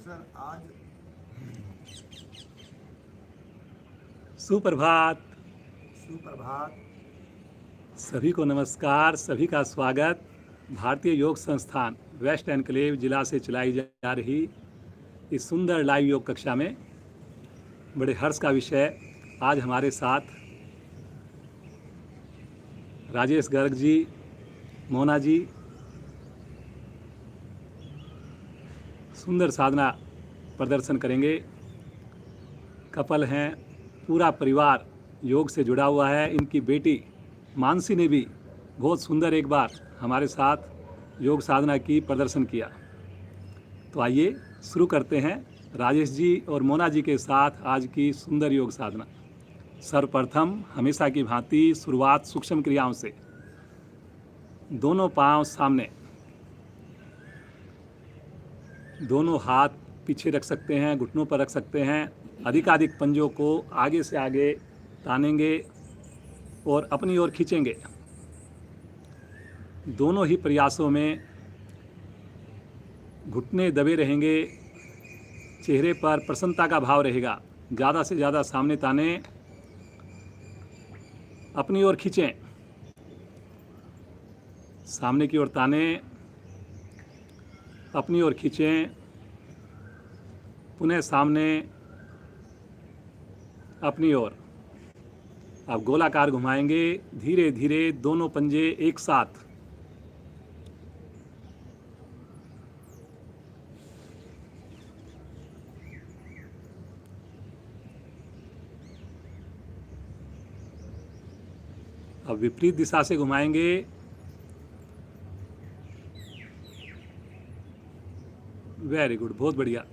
Sir आज सुप्रभात। सुप्रभात। सभी को नमस्कार, सभी का स्वागत। भारतीय योग संस्थान वेस्ट एनक्लेव जिला से चलाई जा रही इस सुंदर लाइव योग कक्षा में बड़े हर्ष का विषय, आज हमारे साथ राजेश गर्ग जी, मोना जी सुंदर साधना प्रदर्शन करेंगे। कपल हैं, पूरा परिवार योग से जुड़ा हुआ है। इनकी बेटी मानसी ने भी बहुत सुंदर एक बार हमारे साथ योग साधना की, प्रदर्शन किया। तो आइए शुरू करते हैं राजेश जी और मोना जी के साथ आज की सुंदर योग साधना। सर्वप्रथम हमेशा की भांति शुरुआत सूक्ष्म क्रियाओं से। दोनों पांव सामने, दोनों हाथ पीछे रख सकते हैं, घुटनों पर रख सकते हैं। अधिकाधिक पंजों को आगे से आगे तानेंगे और अपनी ओर खींचेंगे। दोनों ही प्रयासों में घुटने दबे रहेंगे, चेहरे पर प्रसन्नता का भाव रहेगा। ज़्यादा से ज़्यादा सामने ताने, अपनी ओर खींचें, सामने की ओर ताने, अपनी ओर खींचें, पुनः सामने, अपनी ओर। अब गोलाकार घुमाएंगे, धीरे धीरे दोनों पंजे एक साथ। अब विपरीत दिशा से घुमाएंगे, वेरी गुड, बहुत बढ़िया।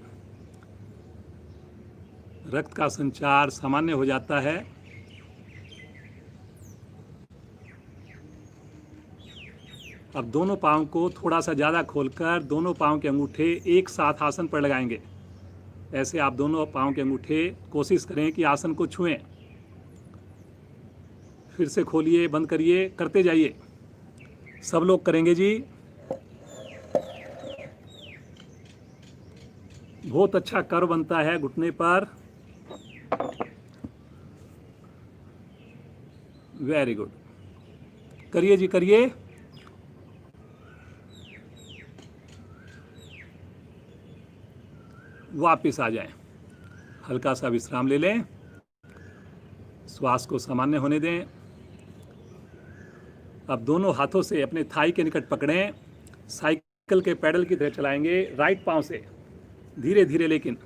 रक्त का संचार सामान्य हो जाता है। अब दोनों पाँव को थोड़ा सा ज़्यादा खोलकर दोनों पाँव के अंगूठे एक साथ आसन पर लगाएंगे। ऐसे आप दोनों पाँव के अंगूठे कोशिश करें कि आसन को छुएं। फिर से खोलिए, बंद करिए, करते जाइए। सब लोग करेंगे जी। बहुत अच्छा कर्व बनता है घुटने पर। वेरी गुड, करिए जी, करिए। वापस आ जाएं, हल्का सा विश्राम ले लें, श्वास को सामान्य होने दें। अब दोनों हाथों से अपने थाई के निकट पकड़ें, साइकिल के पैडल की तरह चलाएंगे राइट पांव से, धीरे धीरे। लेकिन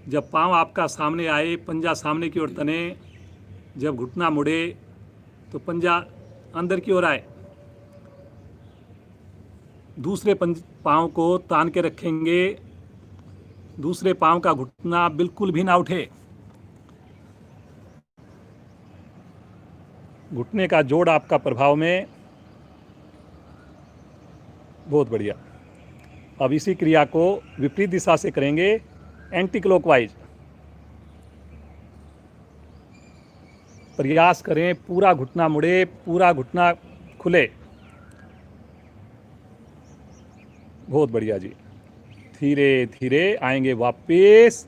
जब पांव आपका सामने आए, पंजा सामने की ओर तने, जब घुटना मुड़े तो पंजा अंदर की ओर आए। दूसरे पांव को तान के रखेंगे, दूसरे पांव का घुटना बिल्कुल भी ना उठे। घुटने का जोड़ आपका प्रभाव में। बहुत बढ़िया। अब इसी क्रिया को विपरीत दिशा से करेंगे, एंटी क्लॉकवाइज। प्रयास करें पूरा घुटना मुड़े, पूरा घुटना खुले। बहुत बढ़िया जी। धीरे धीरे आएंगे वापस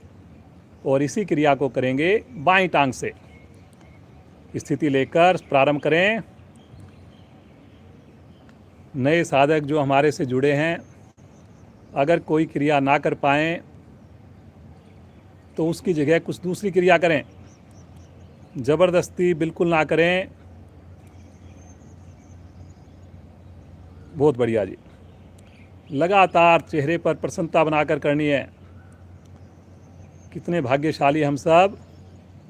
और इसी क्रिया को करेंगे बाईं टांग से। स्थिति लेकर प्रारंभ करें। नए साधक जो हमारे से जुड़े हैं, अगर कोई क्रिया ना कर पाएं तो उसकी जगह कुछ दूसरी क्रिया करें, ज़बरदस्ती बिल्कुल ना करें। बहुत बढ़िया जी। लगातार चेहरे पर प्रसन्नता बनाकर करनी है। कितने भाग्यशाली हम सब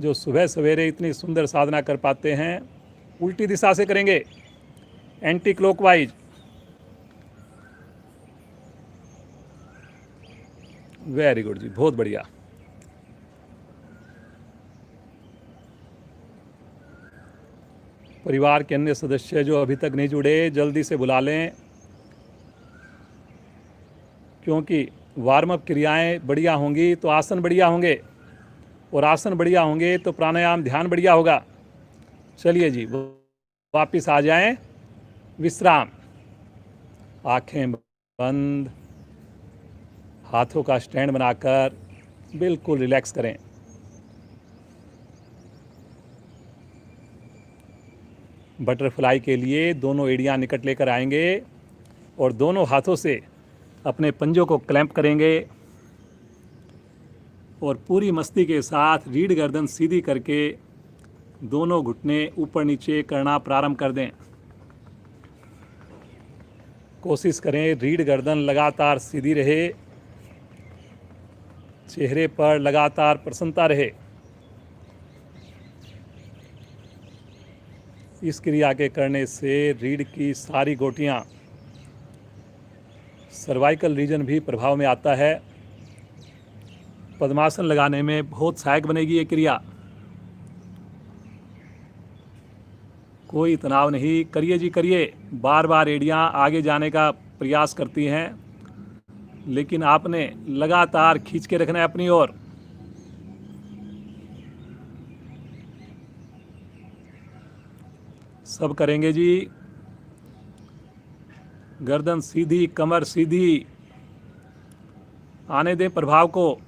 जो सुबह सवेरे इतनी सुंदर साधना कर पाते हैं। उल्टी दिशा से करेंगे, एंटी क्लॉकवाइज। वेरी गुड जी, बहुत बढ़िया। परिवार के अन्य सदस्य जो अभी तक नहीं जुड़े, जल्दी से बुला लें, क्योंकि वार्म अप क्रियाएं बढ़िया होंगी तो आसन बढ़िया होंगे, और आसन बढ़िया होंगे तो प्राणायाम ध्यान बढ़िया होगा। चलिए जी, वापिस आ जाएं, विश्राम। आंखें बंद, हाथों का स्टैंड बनाकर बिल्कुल रिलैक्स करें। बटरफ्लाई के लिए दोनों एड़ियाँ निकट लेकर आएंगे और दोनों हाथों से अपने पंजों को क्लैंप करेंगे और पूरी मस्ती के साथ रीढ़ गर्दन सीधी करके दोनों घुटने ऊपर नीचे करना प्रारंभ कर दें। कोशिश करें रीढ़ गर्दन लगातार सीधी रहे, चेहरे पर लगातार प्रसन्नता रहे। इस क्रिया के करने से रीढ़ की सारी गोटियां, सर्वाइकल रीजन भी प्रभाव में आता है। पद्मासन लगाने में बहुत सहायक बनेगी ये क्रिया। कोई तनाव नहीं, करिए जी करिए। बार बार एड़ियाँ आगे जाने का प्रयास करती हैं, लेकिन आपने लगातार खींच के रखना है अपनी ओर। सब करेंगे जी। गर्दन सीधी, कमर सीधी, आने दें प्रभाव को।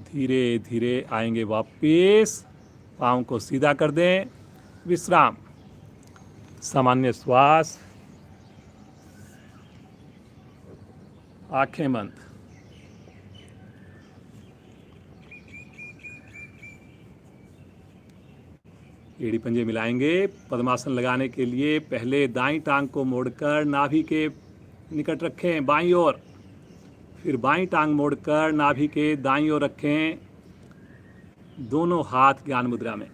धीरे धीरे आएंगे वापिस। पाँव को सीधा कर दें। विश्राम, सामान्य श्वास, आंखें बंद। एड़ी पंजे मिलाएंगे। पद्मासन लगाने के लिए पहले दाईं टांग को मोड़कर नाभि के निकट रखें बाईं ओर, फिर बाईं टांग मोड़कर नाभि के दाईं ओर रखें। दोनों हाथ ज्ञान मुद्रा में।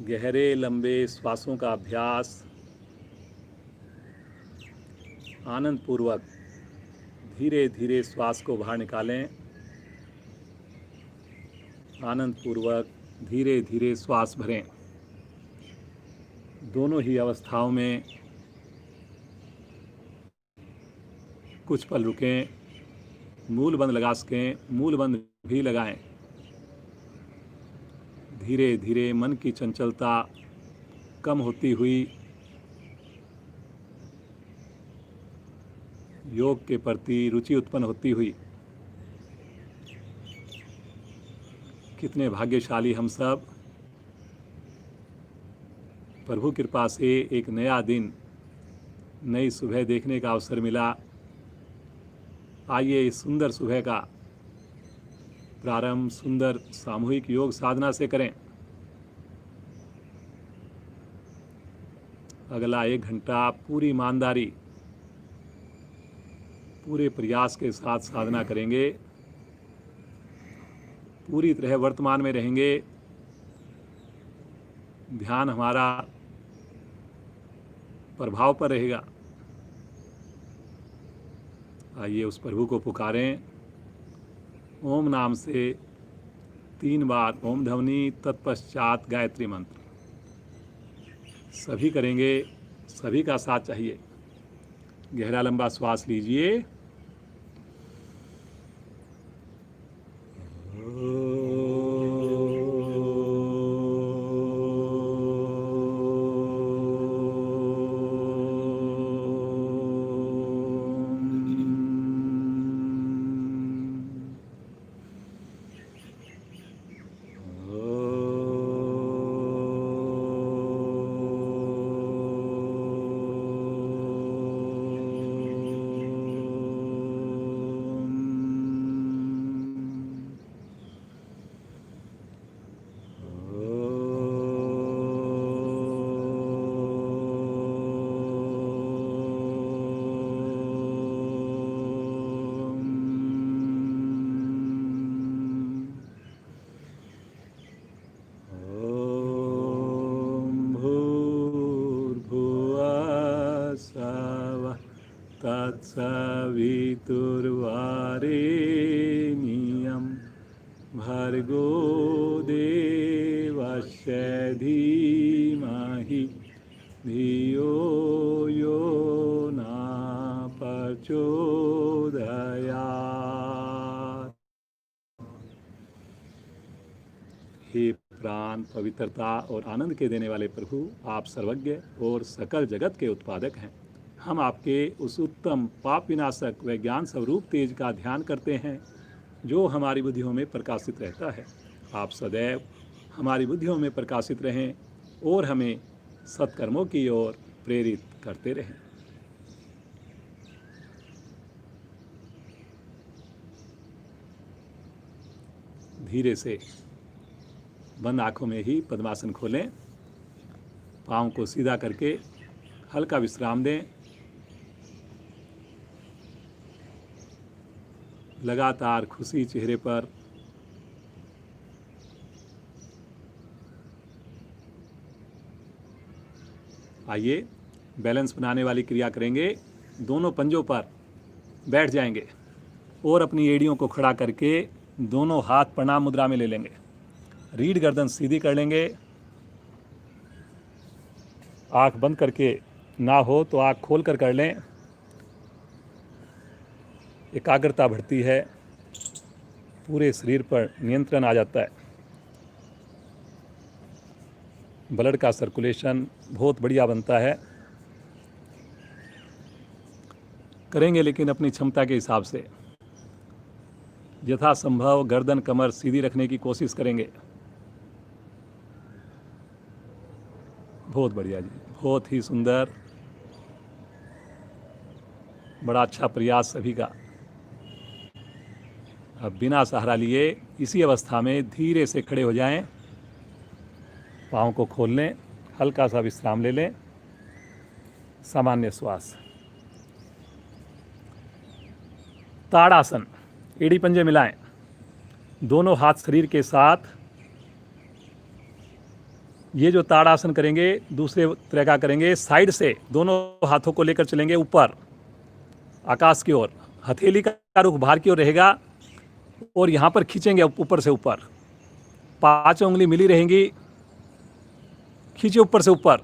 गहरे लंबे श्वासों का अभ्यास। आनंद पूर्वक धीरे धीरे श्वास को बाहर निकालें। आनंद पूर्वक धीरे धीरे श्वास भरें। दोनों ही अवस्थाओं में कुछ पल रुकें। मूल बंद लगा सकें, मूल बंद भी लगाएं। धीरे धीरे मन की चंचलता कम होती हुई योग के प्रति रुचि उत्पन्न होती हुई। कितने भाग्यशाली हम सब। प्रभु कृपा से एक नया दिन, नई सुबह देखने का अवसर मिला। आइए इस सुंदर सुबह का प्रारंभ सुंदर सामूहिक योग साधना से करें। अगला 1 घंटा पूरी ईमानदारी, पूरे प्रयास के साथ साधना करेंगे। पूरी तरह वर्तमान में रहेंगे। ध्यान हमारा प्रभाव पर रहेगा। आइए उस प्रभु को पुकारें। ओम नाम से 3 बार ओम ध्वनि, तत्पश्चात गायत्री मंत्र। सभी करेंगे, सभी का साथ चाहिए। गहरा लंबा श्वास लीजिए। तत्सवितुर्वरेण्यं भर्गो देवस्य धीमहि धियो यो न प्रचोदयात्। हे प्राण, ज्ञान, पवित्रता और आनंद के देने वाले प्रभु, आप सर्वज्ञ और सकल जगत के उत्पादक हैं। हम आपके उस उत्तम पाप विनाशक व ज्ञान स्वरूप तेज का ध्यान करते हैं जो हमारी बुद्धियों में प्रकाशित रहता है। आप सदैव हमारी बुद्धियों में प्रकाशित रहें और हमें सत्कर्मों की ओर प्रेरित करते रहें। धीरे से बंद आँखों में ही पद्मासन खोलें, पाँव को सीधा करके हल्का विश्राम दें। लगातार खुशी चेहरे पर। आइए बैलेंस बनाने वाली क्रिया करेंगे। दोनों पंजों पर बैठ जाएंगे और अपनी एड़ियों को खड़ा करके दोनों हाथ प्रणाम मुद्रा में ले लेंगे। रीढ़ गर्दन सीधी कर लेंगे। आँख बंद करके ना हो तो आँख खोल कर लें। एकाग्रता बढ़ती है, पूरे शरीर पर नियंत्रण आ जाता है, ब्लड का सर्कुलेशन बहुत बढ़िया बनता है। करेंगे लेकिन अपनी क्षमता के हिसाब से। यथासंभव गर्दन कमर सीधी रखने की कोशिश करेंगे। बहुत बढ़िया जी, बहुत ही सुंदर, बड़ा अच्छा प्रयास सभी का। अब बिना सहारा लिए इसी अवस्था में धीरे से खड़े हो जाएं, पाँव को खोल लें, हल्का सा विश्राम ले लें, सामान्य श्वास। ताड़ासन, एड़ी पंजे मिलाएं, दोनों हाथ शरीर के साथ। ये जो ताड़ासन करेंगे दूसरे तरह का करेंगे। साइड से दोनों हाथों को लेकर चलेंगे ऊपर आकाश की ओर। हथेली का रुख बाहर की ओर रहेगा और यहाँ पर खींचेंगे ऊपर से ऊपर। 5 उंगली मिली रहेंगी, खींचे ऊपर से ऊपर।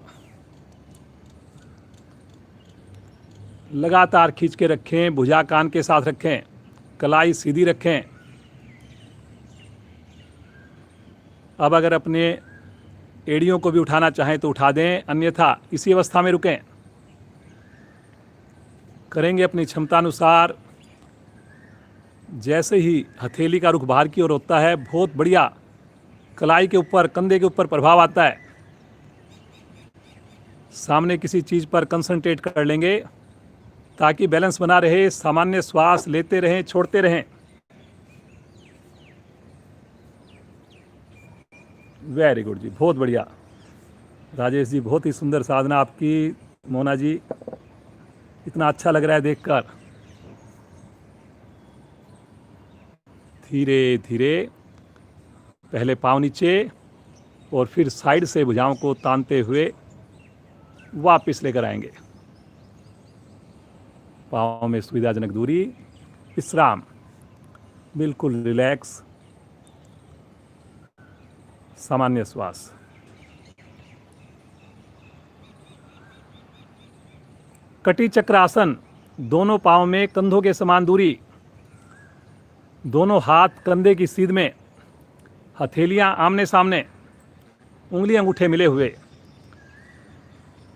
लगातार खींच के रखें, भुजा कान के साथ रखें, कलाई सीधी रखें। अब अगर अपने एड़ियों को भी उठाना चाहें तो उठा दें, अन्यथा इसी अवस्था में रुकें। करेंगे अपनी क्षमतानुसार। जैसे ही हथेली का रुख बाहर की ओर होता है, बहुत बढ़िया कलाई के ऊपर, कंधे के ऊपर प्रभाव आता है। सामने किसी चीज़ पर कंसंट्रेट कर लेंगे ताकि बैलेंस बना रहे। सामान्य श्वास लेते रहें, छोड़ते रहें। वेरी गुड जी, बहुत बढ़िया। राजेश जी, बहुत ही सुंदर साधना आपकी। मोना जी, इतना अच्छा लग रहा है देखकर। धीरे धीरे पहले पाँव नीचे और फिर साइड से भुजाओं को तानते हुए वापस लेकर आएंगे। पाँव में सुविधाजनक दूरी, विश्राम, बिल्कुल रिलैक्स, सामान्य श्वास। कटी चक्रासन, दोनों पाँव में कंधों के समान दूरी, दोनों हाथ कंधे की सीध में, हथेलियां आमने सामने, उंगली अंगूठे मिले हुए।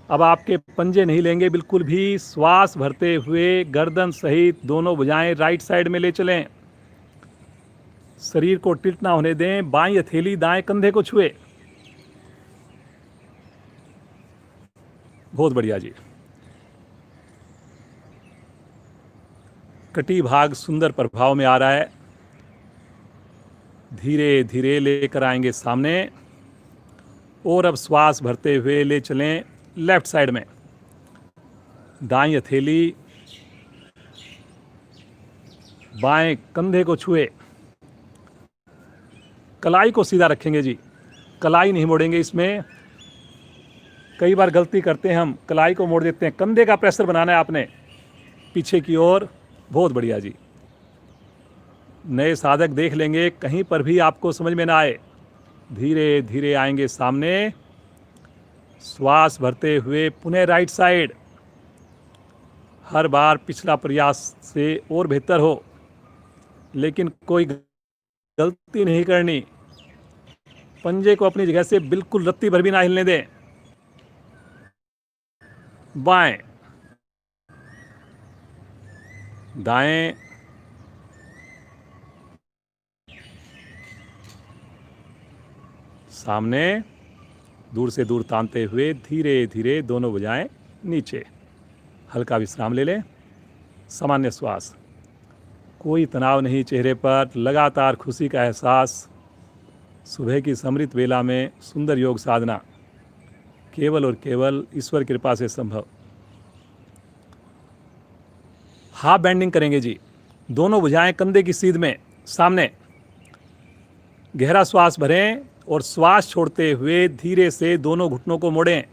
अब आपके पंजे नहीं लेंगे बिल्कुल भी। श्वास भरते हुए गर्दन सहित दोनों भुजाएं राइट साइड में ले चलें। शरीर को टिल्ट ना होने दें। बाईं हथेली दाएं कंधे को छुए। बहुत बढ़िया जी। कटी भाग सुंदर प्रभाव में आ रहा है। धीरे धीरे लेकर आएंगे सामने और अब श्वास भरते हुए ले चलें लेफ्ट साइड में। दाईं हथेली बाएं कंधे को छुए। कलाई को सीधा रखेंगे जी, कलाई नहीं मोड़ेंगे। इसमें कई बार गलती करते हैं हम, कलाई को मोड़ देते हैं। कंधे का प्रेशर बनाना है आपने पीछे की ओर। बहुत बढ़िया जी। नए साधक देख लेंगे, कहीं पर भी आपको समझ में ना आए, धीरे धीरे आएंगे सामने। श्वास भरते हुए पुनः राइट साइड। हर बार पिछला प्रयास से और बेहतर हो, लेकिन कोई गलती नहीं करनी। पंजे को अपनी जगह से बिल्कुल रत्ती भर भी ना हिलने दें। बाएं, दाएं, सामने, दूर से दूर तानते हुए धीरे धीरे दोनों भुजाएं नीचे। हल्का विश्राम ले लें। सामान्य श्वास, कोई तनाव नहीं चेहरे पर, लगातार खुशी का एहसास। सुबह की समृद्ध वेला में सुंदर योग साधना केवल और केवल ईश्वर कृपा से संभव। हाफ बेंडिंग करेंगे जी। दोनों भुजाएं कंधे की सीध में, सामने। गहरा श्वास भरें और श्वास छोड़ते हुए धीरे से दोनों घुटनों को मोड़ें।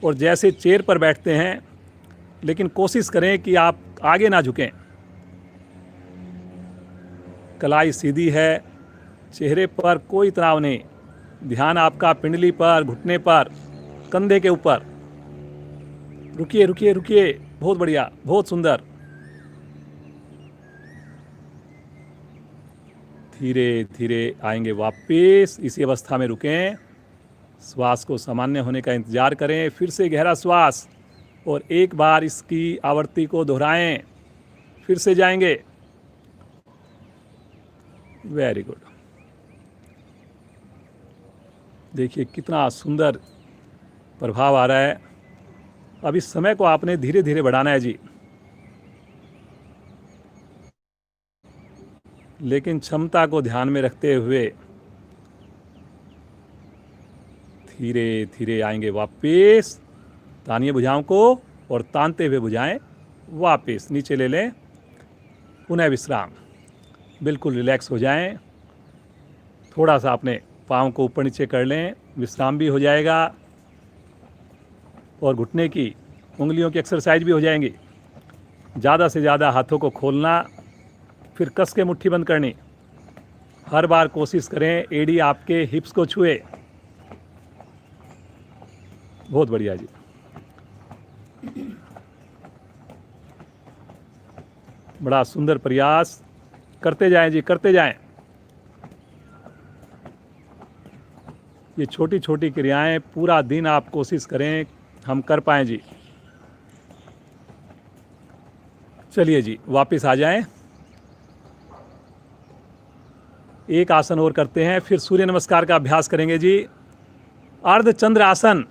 और जैसे चेयर पर बैठते हैं, लेकिन कोशिश करें कि आप आगे ना झुकें। कलाई सीधी है, चेहरे पर कोई तनाव नहीं। ध्यान आपका पिंडली पर, घुटने पर, कंधे के ऊपर। रुकिए रुकिए रुकिए, बहुत बढ़िया, बहुत सुंदर। धीरे धीरे आएंगे वापस। इसी अवस्था में रुकें। श्वास को सामान्य होने का इंतजार करें। फिर से गहरा श्वास और एक बार इसकी आवृत्ति को दोहराएं। फिर से जाएंगे। Very good. देखिए कितना सुंदर प्रभाव आ रहा है। अब इस समय को आपने धीरे धीरे बढ़ाना है जी, लेकिन क्षमता को ध्यान में रखते हुए धीरे धीरे आएंगे वापस। तानिए भुजाओं को और तानते हुए भुजाएं वापस नीचे ले लें। पुनः विश्राम, बिल्कुल रिलैक्स हो जाएं। थोड़ा सा अपने पाँव को ऊपर नीचे कर लें, विश्राम भी हो जाएगा और घुटने की उंगलियों की एक्सरसाइज भी हो जाएंगी। ज़्यादा से ज़्यादा हाथों को खोलना, फिर कस के मुट्ठी बंद करनी। हर बार कोशिश करें एड़ी आपके हिप्स को छुए। बहुत बढ़िया जी। बड़ा सुंदर प्रयास, करते जाएं जी, करते जाएं। ये छोटी छोटी क्रियाएं पूरा दिन आप कोशिश करें हम कर पाएं जी। चलिए जी, वापस आ जाएं। एक आसन और करते हैं, फिर सूर्य नमस्कार का अभ्यास करेंगे जी। अर्धचंद्र आसन।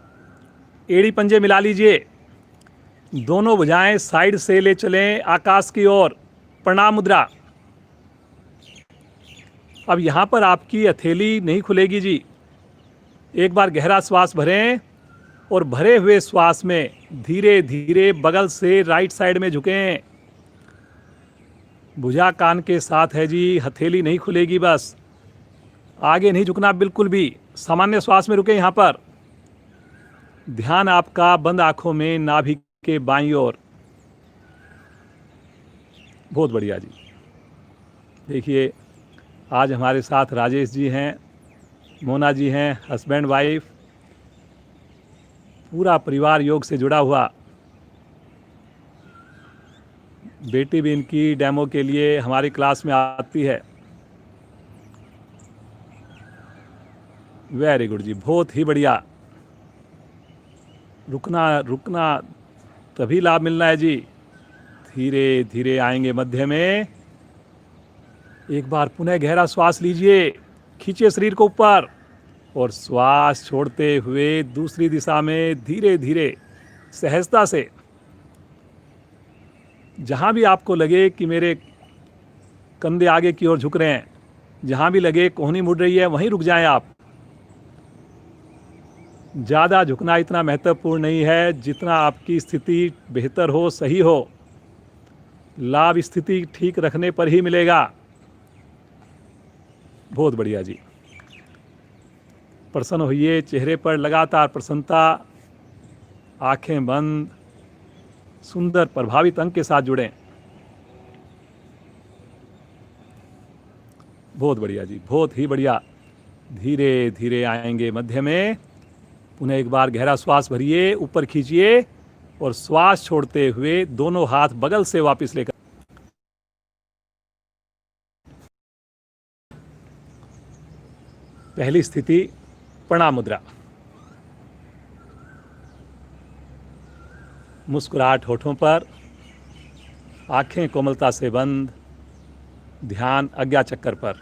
एड़ी पंजे मिला लीजिए, दोनों भुजाएं साइड से ले चलें आकाश की ओर। प्रणाम मुद्रा। अब यहां पर आपकी हथेली नहीं खुलेगी जी। एक बार गहरा श्वास भरें और भरे हुए श्वास में धीरे धीरे बगल से राइट साइड में झुकें। भुजा कान के साथ है जी, हथेली नहीं खुलेगी, बस आगे नहीं झुकना बिल्कुल भी। सामान्य श्वास में रुके यहाँ पर। ध्यान आपका बंद आंखों में, नाभि के बाईं ओर। बहुत बढ़िया जी। देखिए आज हमारे साथ राजेश जी हैं, मोना जी हैं, हस्बैंड वाइफ, पूरा परिवार योग से जुड़ा हुआ। बेटी भी इनकी डेमो के लिए हमारी क्लास में आती है। वेरी गुड जी, बहुत ही बढ़िया। रुकना रुकना, तभी लाभ मिलना है जी। धीरे धीरे आएंगे मध्य में। एक बार पुनः गहरा श्वास लीजिए, खींचिए शरीर को ऊपर और श्वास छोड़ते हुए दूसरी दिशा में धीरे धीरे सहजता से। जहाँ भी आपको लगे कि मेरे कंधे आगे की ओर झुक रहे हैं, जहाँ भी लगे कोहनी मुड़ रही है, वहीं रुक जाएं आप। ज़्यादा झुकना इतना महत्वपूर्ण नहीं है जितना आपकी स्थिति बेहतर हो, सही हो। लाभ स्थिति ठीक रखने पर ही मिलेगा। बहुत बढ़िया जी। प्रसन्न होइए, चेहरे पर लगातार प्रसन्नता, आंखें बंद, सुंदर प्रभावित अंग के साथ जुड़ें। बहुत बढ़िया जी, बहुत ही बढ़िया। धीरे धीरे आएंगे मध्य में। पुनः एक बार गहरा श्वास भरिए, ऊपर खींचिए और श्वास छोड़ते हुए दोनों हाथ बगल से वापस लेकर। पहली स्थिति प्रणाम मुद्रा। मुस्कुराहट होठों पर, आंखें कोमलता से बंद, ध्यान आज्ञा चक्कर पर।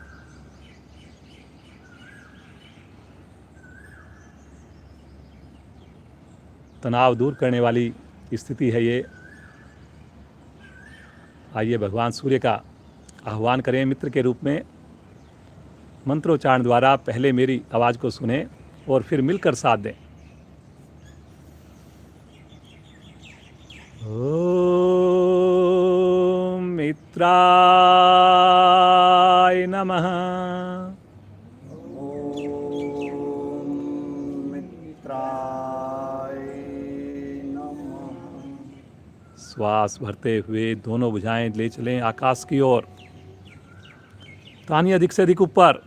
तनाव दूर करने वाली स्थिति है ये। आइए भगवान सूर्य का आह्वान करें मित्र के रूप में। मंत्रोच्चारण द्वारा पहले मेरी आवाज़ को सुने और फिर मिलकर साथ दें। ओम मित्राय नमः। ओम मित्राय नमः। श्वास भरते हुए दोनों भुजाएं ले चलें आकाश की ओर। तानी अधिक से अधिक ऊपर।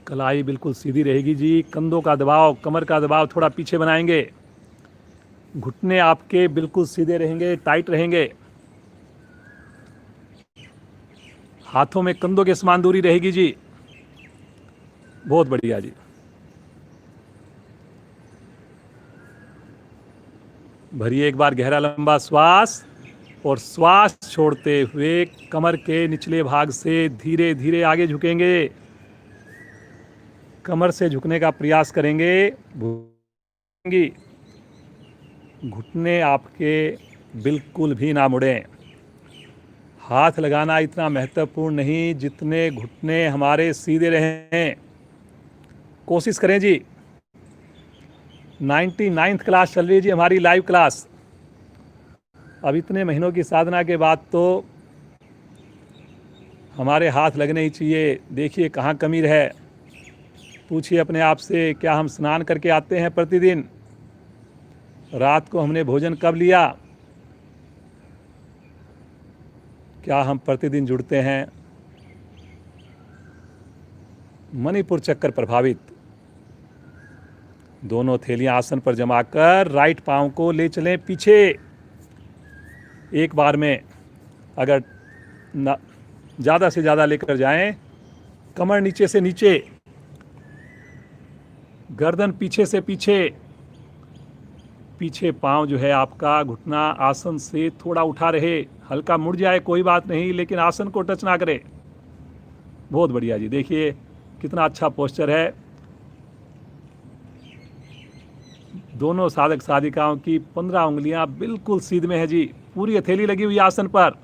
कलाई बिल्कुल सीधी रहेगी जी। कंधों का दबाव, कमर का दबाव थोड़ा पीछे बनाएंगे। घुटने आपके बिल्कुल सीधे रहेंगे, टाइट रहेंगे। हाथों में कंधों के समान दूरी रहेगी जी। बहुत बढ़िया जी। भरिए एक बार गहरा लंबा श्वास और श्वास छोड़ते हुए कमर के निचले भाग से धीरे धीरे आगे झुकेंगे। कमर से झुकने का प्रयास करेंगे। घुटने आपके बिल्कुल भी ना मुड़ें। हाथ लगाना इतना महत्वपूर्ण नहीं जितने घुटने हमारे सीधे रहें। कोशिश करें जी। 99th क्लास चल रही है जी हमारी लाइव क्लास। अब इतने महीनों की साधना के बाद तो हमारे हाथ लगने ही चाहिए। देखिए कहाँ कमी है। पूछिए अपने आप से, क्या हम स्नान करके आते हैं प्रतिदिन? रात को हमने भोजन कब लिया? क्या हम प्रतिदिन जुड़ते हैं? मणिपुर चक्कर प्रभावित। दोनों थैलियां आसन पर जमा कर राइट पांव को ले चलें पीछे। एक बार में अगर ज़्यादा से ज़्यादा लेकर जाएं। कमर नीचे से नीचे, गर्दन पीछे से पीछे। पीछे पांव जो है आपका घुटना आसन से थोड़ा उठा रहे। हल्का मुड़ जाए कोई बात नहीं, लेकिन आसन को टच ना करे। बहुत बढ़िया जी। देखिए कितना अच्छा पोस्चर है। दोनों साधक साधिकाओं की 15 उंगलियां बिल्कुल सीध में है जी। पूरी हथेली लगी हुई आसन पर।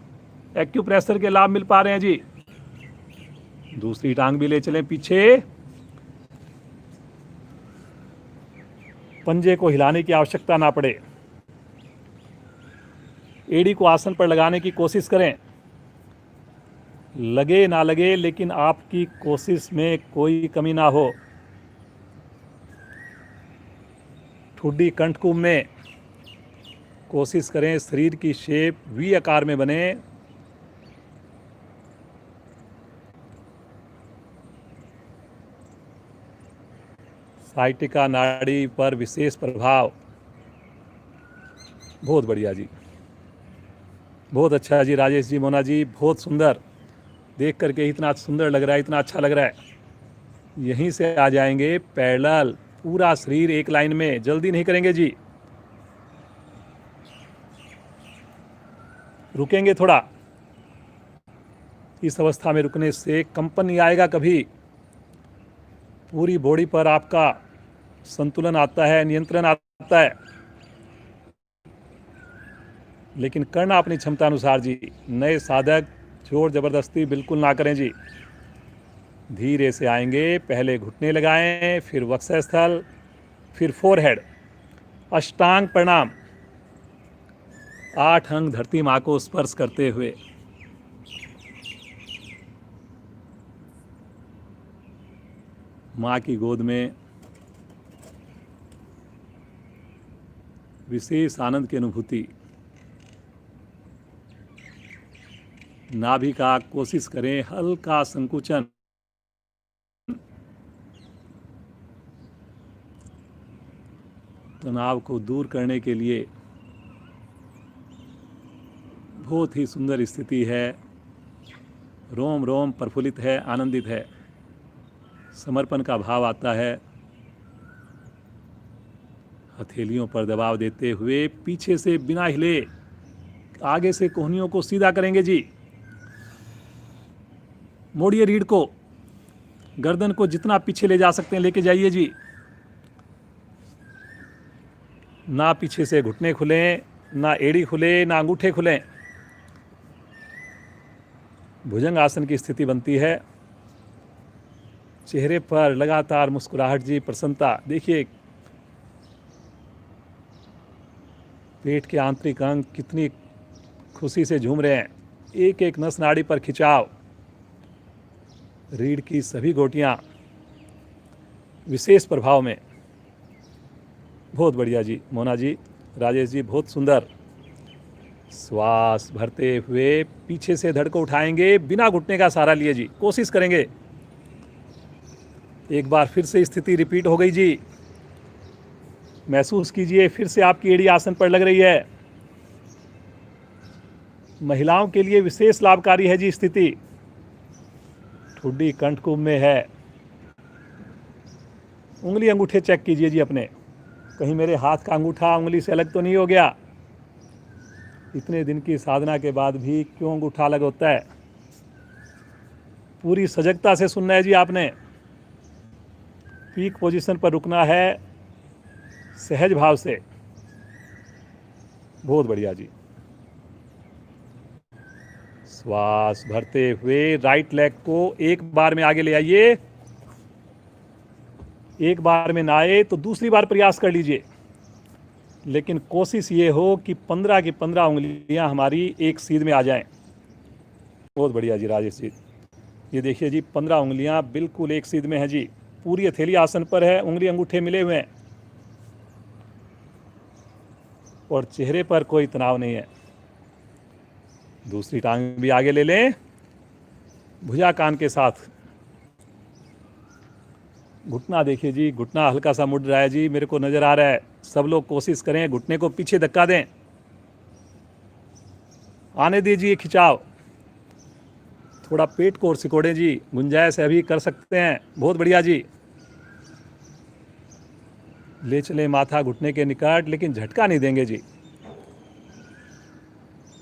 एक्यूप्रेशर के लाभ मिल पा रहे हैं जी। दूसरी टांग भी ले चलें पीछे। पंजे को हिलाने की आवश्यकता ना पड़े। एड़ी को आसन पर लगाने की कोशिश करें। लगे ना लगे, लेकिन आपकी कोशिश में कोई कमी ना हो। ठुड्डी कंठकुंभ में कोशिश करें शरीर की शेप वी आकार में बने। साइटिका नाड़ी पर विशेष प्रभाव। बहुत बढ़िया जी। बहुत अच्छा जी राजेश जी, मोना जी, बहुत सुंदर। देख करके इतना सुंदर लग रहा है, इतना अच्छा लग रहा है। यहीं से आ जाएंगे पैरेलल, पूरा शरीर एक लाइन में। जल्दी नहीं करेंगे जी। रुकेंगे थोड़ा। इस अवस्था में रुकने से कंपन नहीं आएगा कभी। पूरी बॉडी पर आपका संतुलन आता है, नियंत्रण आता है। लेकिन करना अपनी क्षमता अनुसार जी। नए साधक जोर जबरदस्ती बिल्कुल ना करें जी। धीरे से आएंगे। पहले घुटने लगाएं, फिर वक्षस्थल, फिर फोरहेड। अष्टांग प्रणाम। 8 अंग धरती माँ को स्पर्श करते हुए। माँ की गोद में विशेष आनंद की अनुभूति। नाभि का कोशिश करें हल्का संकुचन। तनाव को दूर करने के लिए बहुत ही सुंदर स्थिति है। रोम रोम प्रफुल्लित है, आनंदित है। समर्पण का भाव आता है। हथेलियों पर दबाव देते हुए पीछे से बिना हिले आगे से कोहनियों को सीधा करेंगे जी। मोड़िए रीढ़ को, गर्दन को जितना पीछे ले जा सकते हैं लेके जाइए जी। ना पीछे से घुटने खुलें, ना एड़ी खुले, ना अंगूठे खुलें। भुजंग आसन की स्थिति बनती है। चेहरे पर लगातार मुस्कुराहट जी, प्रसन्नता। देखिए पेट के आंतरिक अंग कितनी खुशी से झूम रहे हैं। एक एक नस नाड़ी पर खिंचाव, रीढ़ की सभी गोटियां विशेष प्रभाव में। बहुत बढ़िया जी मोना जी, राजेश जी, बहुत सुंदर। श्वास भरते हुए पीछे से धड़ को उठाएंगे बिना घुटने का सहारा लिए जी। कोशिश करेंगे। एक बार फिर से स्थिति रिपीट हो गई जी। महसूस कीजिए फिर से आपकी एड़ी आसन पर लग रही है। महिलाओं के लिए विशेष लाभकारी है जी स्थिति। ठुड्डी कंठ कुंभ में है। उंगली अंगूठे चेक कीजिए जी अपने, कहीं मेरे हाथ का अंगूठा उंगली से अलग तो नहीं हो गया। इतने दिन की साधना के बाद भी क्यों अंगूठा अलग होता है? पूरी सजगता से सुनना है जी आपने। पीक पोजीशन पर रुकना है सहज भाव से। बहुत बढ़िया जी। श्वास भरते हुए राइट लेग को एक बार में आगे ले आइए। एक बार में ना आए तो दूसरी बार प्रयास कर लीजिए, लेकिन कोशिश ये हो कि 15 की 15 उंगलियां हमारी एक सीध में आ जाएं। बहुत बढ़िया जी राजेश जी। ये देखिए जी 15 उंगलियां बिल्कुल एक सीध में है जी। पूरी हथेली आसन पर है, उंगली अंगूठे मिले हुए हैं और चेहरे पर कोई तनाव नहीं है। दूसरी टांग भी आगे ले लें, भुजा कान के साथ। घुटना देखिए जी, घुटना हल्का सा मुड़ रहा है जी, मेरे को नजर आ रहा है। सब लोग कोशिश करें, घुटने को पीछे धक्का दें, आने दीजिए खिंचाव। थोड़ा पेट को और सिकोड़ें जी, गुंजाइश अभी कर सकते हैं। बहुत बढ़िया जी। ले चले माथा घुटने के निकट, लेकिन झटका नहीं देंगे जी।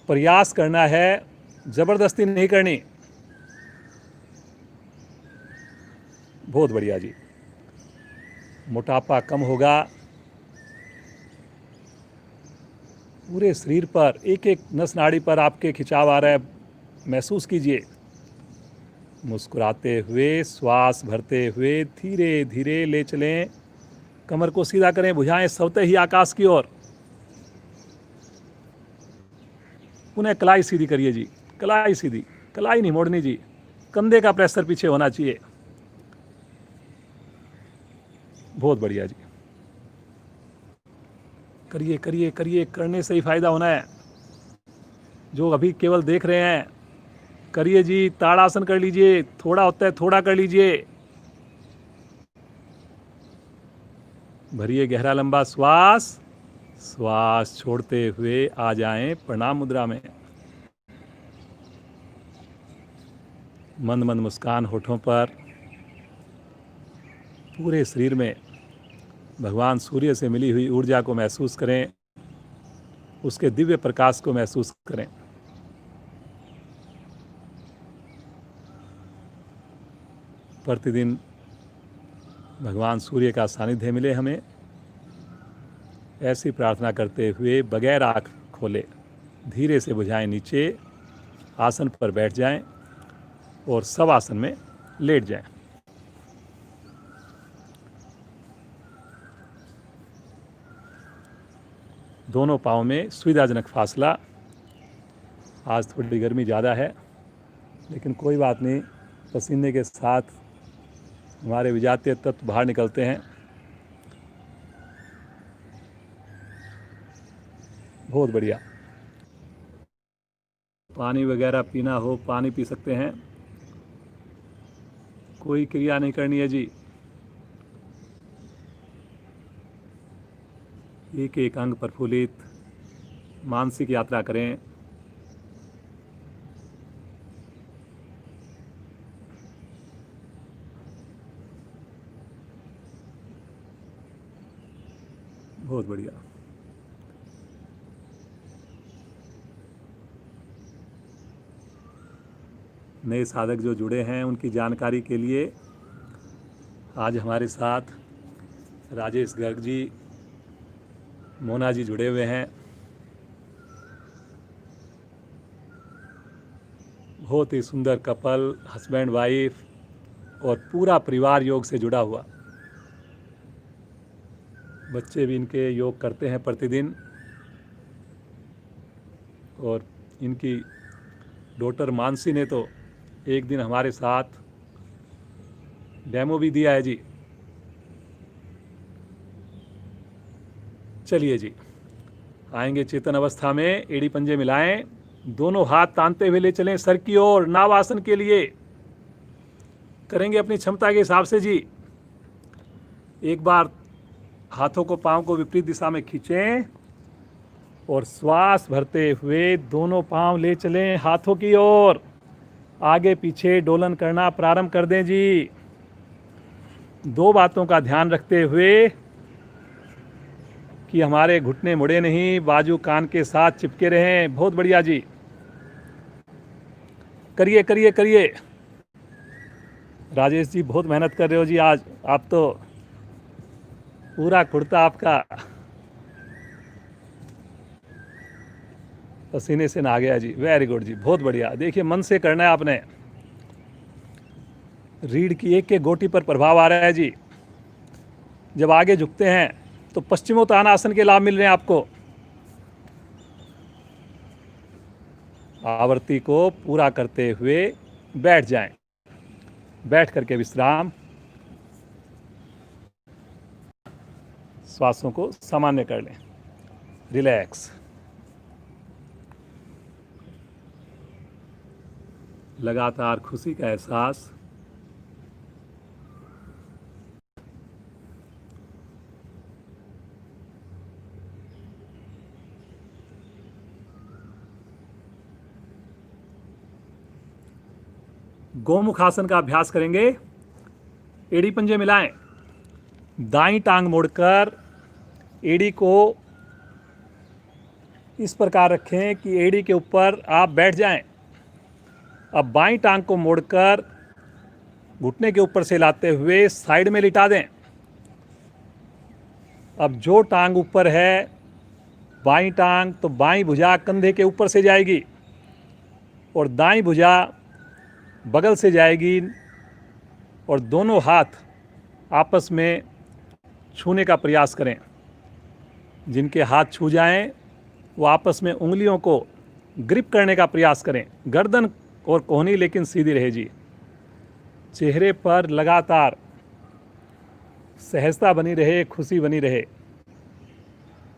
प्रयास करना है, जबरदस्ती नहीं करनी। बहुत बढ़िया जी। मोटापा कम होगा। पूरे शरीर पर एक एक नस नाड़ी पर आपके खिंचाव आ रहा है, महसूस कीजिए। मुस्कुराते हुए श्वास भरते हुए धीरे धीरे ले चलें। कमर को सीधा करें, भुजाएं स्वतः ही आकाश की ओर। पुनः कलाई सीधी करिए जी, कलाई सीधी, कलाई नहीं मोड़नी जी। कंधे का प्रेशर पीछे होना चाहिए। बहुत बढ़िया जी। करिए करिए करिए, करने से ही फायदा होना है। जो अभी केवल देख रहे हैं, करिए जी। ताड़ासन कर लीजिए, थोड़ा होता है थोड़ा कर लीजिए। भरिए गहरा लंबा श्वास। श्वास छोड़ते हुए आ जाएं प्रणाम मुद्रा में। मंद मंद मुस्कान होठों पर। पूरे शरीर में भगवान सूर्य से मिली हुई ऊर्जा को महसूस करें, उसके दिव्य प्रकाश को महसूस करें। प्रतिदिन भगवान सूर्य का सानिध्य मिले हमें, ऐसी प्रार्थना करते हुए बगैर आँख खोले धीरे से भुजाएं नीचे, आसन पर बैठ जाएं और सब आसन में लेट जाएं। दोनों पाँव में सुविधाजनक फासला। आज थोड़ी गर्मी ज़्यादा है, लेकिन कोई बात नहीं, पसीने के साथ हमारे विजातीय तत्व बाहर निकलते हैं। बहुत बढ़िया। पानी वगैरह पीना हो पानी पी सकते हैं, कोई क्रिया नहीं करनी है जी। एक एक अंग प्रफुल्लित, मानसिक यात्रा करें। बहुत बढ़िया। नए साधक जो जुड़े हैं उनकी जानकारी के लिए आज हमारे साथ राजेश गर्ग जी, मोना जी जुड़े हुए हैं। बहुत ही सुंदर कपल, हस्बैंड वाइफ और पूरा परिवार योग से जुड़ा हुआ। बच्चे भी इनके योग करते हैं प्रतिदिन और इनकी डॉटर मानसी ने तो एक दिन हमारे साथ डेमो भी दिया है जी। चलिए जी, आएंगे चेतन अवस्था में, एड़ी पंजे मिलाएं, दोनों हाथ तानते हुए ले चलें सर की ओर, नाव आसन के लिए करेंगे अपनी क्षमता के हिसाब से जी। एक बार हाथों को, पांव को विपरीत दिशा में खींचें और श्वास भरते हुए दोनों पांव ले चलें हाथों की ओर, आगे पीछे डोलन करना प्रारंभ कर दें जी। दो बातों का ध्यान रखते हुए कि हमारे घुटने मुड़े नहीं, बाजू कान के साथ चिपके रहें। बहुत बढ़िया जी, करिए करिए करिए। राजेश जी बहुत मेहनत कर रहे हो जी आज, आप तो पूरा कुर्ता आपका पसीने से नहा गया जी। वेरी गुड जी, बहुत बढ़िया। देखिए मन से करना है आपने, रीढ़ की एक एक गोटी पर प्रभाव आ रहा है जी। जब आगे झुकते हैं तो पश्चिमोत्तानासन के लाभ मिल रहे हैं आपको। आवृत्ति को पूरा करते हुए बैठ जाएं, बैठ करके विश्राम, श्वासों को सामान्य कर लें, रिलैक्स। लगातार खुशी का एहसास। गोमुख आसन का अभ्यास करेंगे। एड़ी पंजे मिलाएं, दाईं टांग मोड़कर एड़ी को इस प्रकार रखें कि एड़ी के ऊपर आप बैठ जाएं। अब बाईं टांग को मोड़कर घुटने के ऊपर से लाते हुए साइड में लिटा दें। अब जो टांग ऊपर है बाईं टांग, तो बाईं भुजा कंधे के ऊपर से जाएगी और दाईं भुजा बगल से जाएगी और दोनों हाथ आपस में छूने का प्रयास करें। जिनके हाथ छू जाएं वो आपस में उंगलियों को ग्रिप करने का प्रयास करें। गर्दन और कोहनी लेकिन सीधी रहे जी। चेहरे पर लगातार सहजता बनी रहे, खुशी बनी रहे।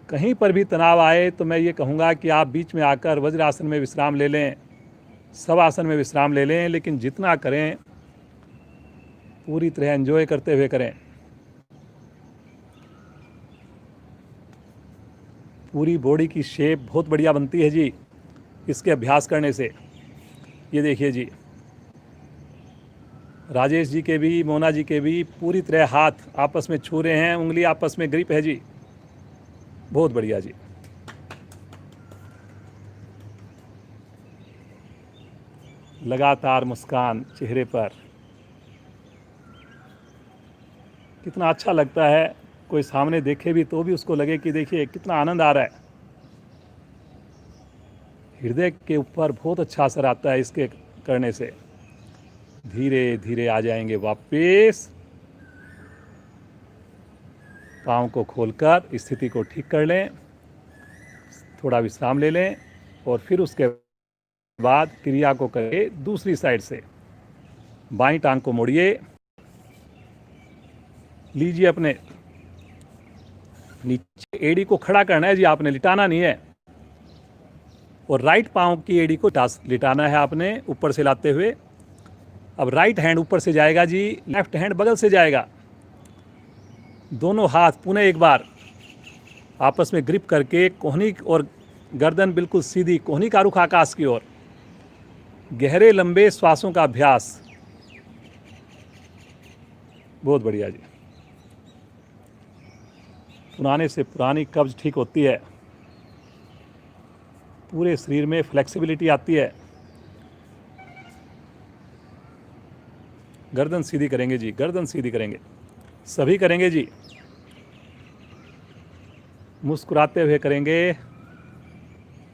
कहीं पर भी तनाव आए तो मैं ये कहूँगा कि आप बीच में आकर वज्रासन में विश्राम ले लें, शवासन में विश्राम ले लें, लेकिन जितना करें पूरी तरह एंजॉय करते हुए करें। पूरी बॉडी की शेप बहुत बढ़िया बनती है जी इसके अभ्यास करने से। ये देखिए जी, राजेश जी के भी, मोना जी के भी पूरी तरह हाथ आपस में छू रहे हैं, उंगली आपस में ग्रिप है जी। बहुत बढ़िया जी। लगातार मुस्कान चेहरे पर, कितना अच्छा लगता है। कोई सामने देखे भी तो भी उसको लगे कि देखिए कितना आनंद आ रहा है। हृदय के ऊपर बहुत अच्छा असर आता है इसके करने से। धीरे धीरे आ जाएंगे वापस, पाँव को खोलकर स्थिति को ठीक कर लें, थोड़ा विश्राम ले लें और फिर उसके बाद क्रिया को करें दूसरी साइड से। बाईं टांग को मोड़िए, लीजिए अपने नीचे, एड़ी को खड़ा करना है जी आपने, लिटाना नहीं है। और राइट पांव की एड़ी को लिटाना है आपने ऊपर से लाते हुए। अब राइट हैंड ऊपर से जाएगा जी, लेफ्ट हैंड बगल से जाएगा। दोनों हाथ पुनः एक बार आपस में ग्रिप करके कोहनी और गर्दन बिल्कुल सीधी, कोहनी का रुख आकाश की ओर। गहरे लंबे श्वासों का अभ्यास। बहुत बढ़िया जी। पुराने से पुरानी कब्ज ठीक होती है, पूरे शरीर में फ्लेक्सिबिलिटी आती है। गर्दन सीधी करेंगे जी, गर्दन सीधी करेंगे, सभी करेंगे जी, मुस्कुराते हुए करेंगे,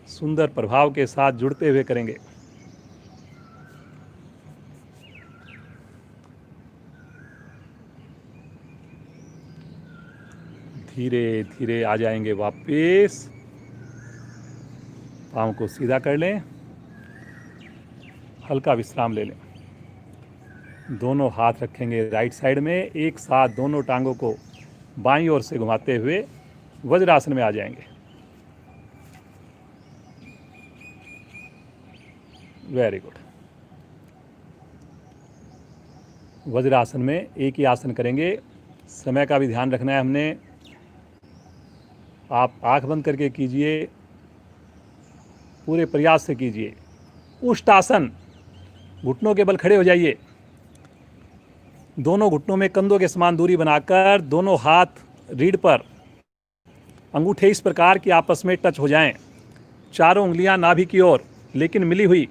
सुंदर प्रभाव के साथ जुड़ते हुए करेंगे। धीरे धीरे आ जाएंगे वापस। पाँव को सीधा कर लें, हल्का विश्राम ले लें। दोनों हाथ रखेंगे राइट साइड में, एक साथ दोनों टांगों को बाईं ओर से घुमाते हुए वज्रासन में आ जाएंगे। Very good. वज्रासन में एक ही आसन करेंगे, समय का भी ध्यान रखना है हमने। आप आंख बंद करके कीजिए, पूरे प्रयास से कीजिए। उष्टासन, घुटनों के बल खड़े हो जाइए, दोनों घुटनों में कंधों के समान दूरी बनाकर दोनों हाथ रीढ़ पर, अंगूठे इस प्रकार कि आपस में टच हो जाएं, चारों उंगलियां नाभि की ओर लेकिन मिली हुई।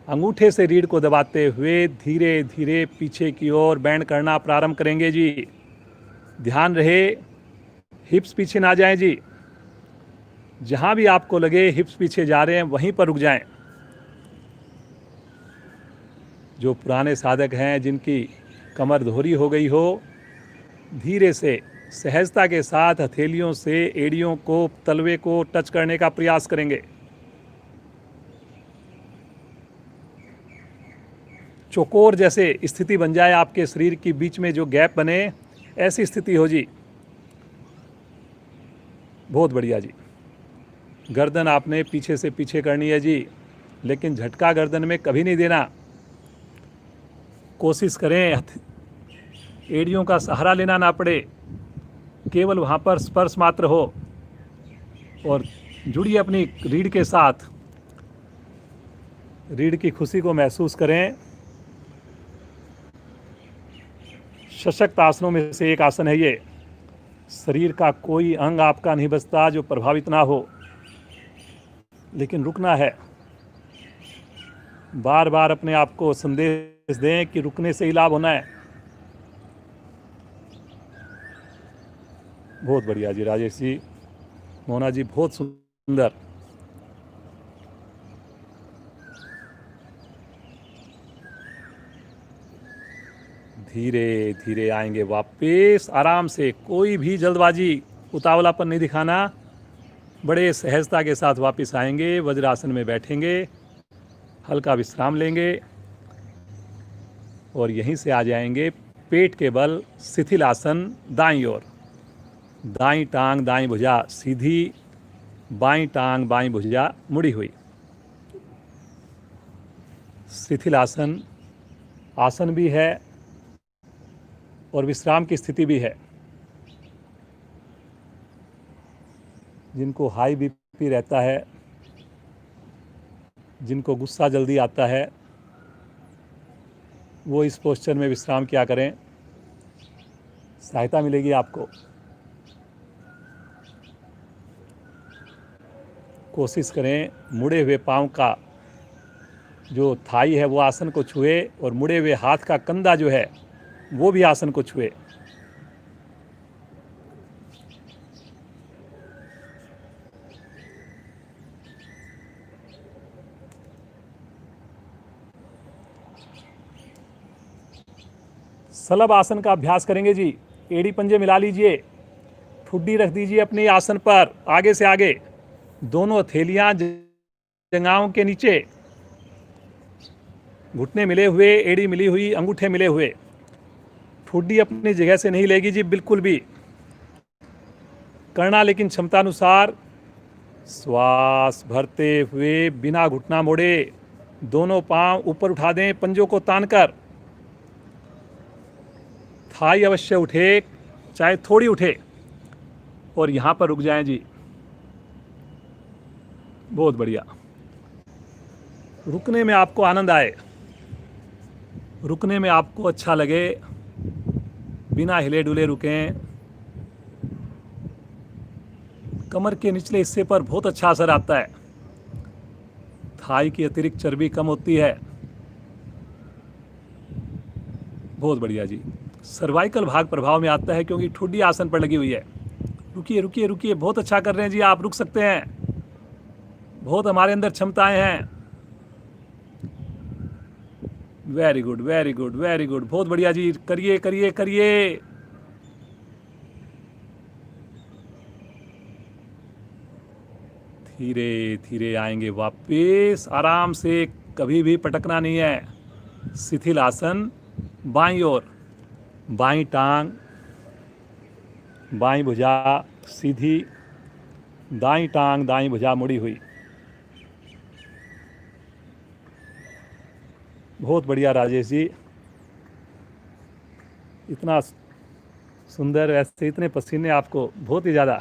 अंगूठे से रीढ़ को दबाते हुए धीरे धीरे पीछे की ओर बैंड करना प्रारंभ करेंगे जी। ध्यान रहे हिप्स पीछे ना जाएं जी। जहां भी आपको लगे हिप्स पीछे जा रहे हैं वहीं पर रुक जाएं। जो पुराने साधक हैं, जिनकी कमर दोहरी हो गई हो, धीरे से सहजता के साथ हथेलियों से एड़ियों को, तलवे को टच करने का प्रयास करेंगे। चौकोर जैसे स्थिति बन जाए, आपके शरीर के बीच में जो गैप बने, ऐसी स्थिति हो जी। बहुत बढ़िया जी। गर्दन आपने पीछे से पीछे करनी है जी, लेकिन झटका गर्दन में कभी नहीं देना। कोशिश करें एड़ियों का सहारा लेना ना पड़े, केवल वहाँ पर स्पर्श मात्र हो। और जुड़िए अपनी रीढ़ के साथ, रीढ़ की खुशी को महसूस करें। सशक्त आसनों में से एक आसन है ये। शरीर का कोई अंग आपका नहीं बचता जो प्रभावित ना हो, लेकिन रुकना है। बार बार अपने आप को संदेश दें कि रुकने से ही लाभ होना है। बहुत बढ़िया जी राजेश जी, मोना जी, बहुत सुंदर। धीरे धीरे आएंगे वापस, आराम से, कोई भी जल्दबाजी, उतावलापन नहीं दिखाना। बड़े सहजता के साथ वापस आएंगे, वज्रासन में बैठेंगे, हल्का विश्राम लेंगे और यहीं से आ जाएंगे पेट के बल शिथिल आसन दाईं ओर। दाईं टांग दाईं भुजा सीधी, बाईं टांग बाईं भुजा मुड़ी हुई। शिथिल आसन आसन भी है और विश्राम की स्थिति भी है। जिनको हाई बीपी रहता है, जिनको गुस्सा जल्दी आता है, वो इस पोस्चर में विश्राम किया करें, सहायता मिलेगी आपको। कोशिश करें मुड़े हुए पांव का जो थाई है वो आसन को छुए, और मुड़े हुए हाथ का कंधा जो है वो भी आसन को छुए। सलभ आसन का अभ्यास करेंगे जी। एड़ी पंजे मिला लीजिए, ठुड्डी रख दीजिए अपने आसन पर आगे से आगे, दोनों हथेलियां जंघाओं के नीचे, घुटने मिले हुए, एड़ी मिली हुई, अंगूठे मिले हुए। ठुड्डी अपनी जगह से नहीं लेगी जी बिल्कुल भी, करना लेकिन क्षमता अनुसार। श्वास भरते हुए बिना घुटना मोड़े दोनों पांव ऊपर उठा दें, पंजों को तानकर। थाई अवश्य उठे, चाहे थोड़ी उठे, और यहां पर रुक जाएं जी। बहुत बढ़िया। रुकने में आपको आनंद आए, रुकने में आपको अच्छा लगे, बिना हिले डुले रुकें, कमर के निचले हिस्से पर बहुत अच्छा असर आता है। थाई की अतिरिक्त चर्बी कम होती है। बहुत बढ़िया जी। सर्वाइकल भाग प्रभाव में आता है क्योंकि ठुड्डी आसन पर लगी हुई है। रुकिए रुकिए रुकिए, बहुत अच्छा कर रहे हैं जी, आप रुक सकते हैं। बहुत हमारे अंदर क्षमताएं हैं। Very good very good very good, बहुत बढ़िया जी, करिए करिए करिए। धीरे धीरे आएंगे वापस, आराम से, कभी भी पटकना नहीं है। शिथिल आसन, बाईं ओर, बाईं टांग, बाईं भुजा सीधी, दाईं टांग दाईं भुजा मुड़ी हुई। बहुत बढ़िया राजेश जी, इतना सुंदर, ऐसे इतने पसीने आपको, बहुत ही ज़्यादा।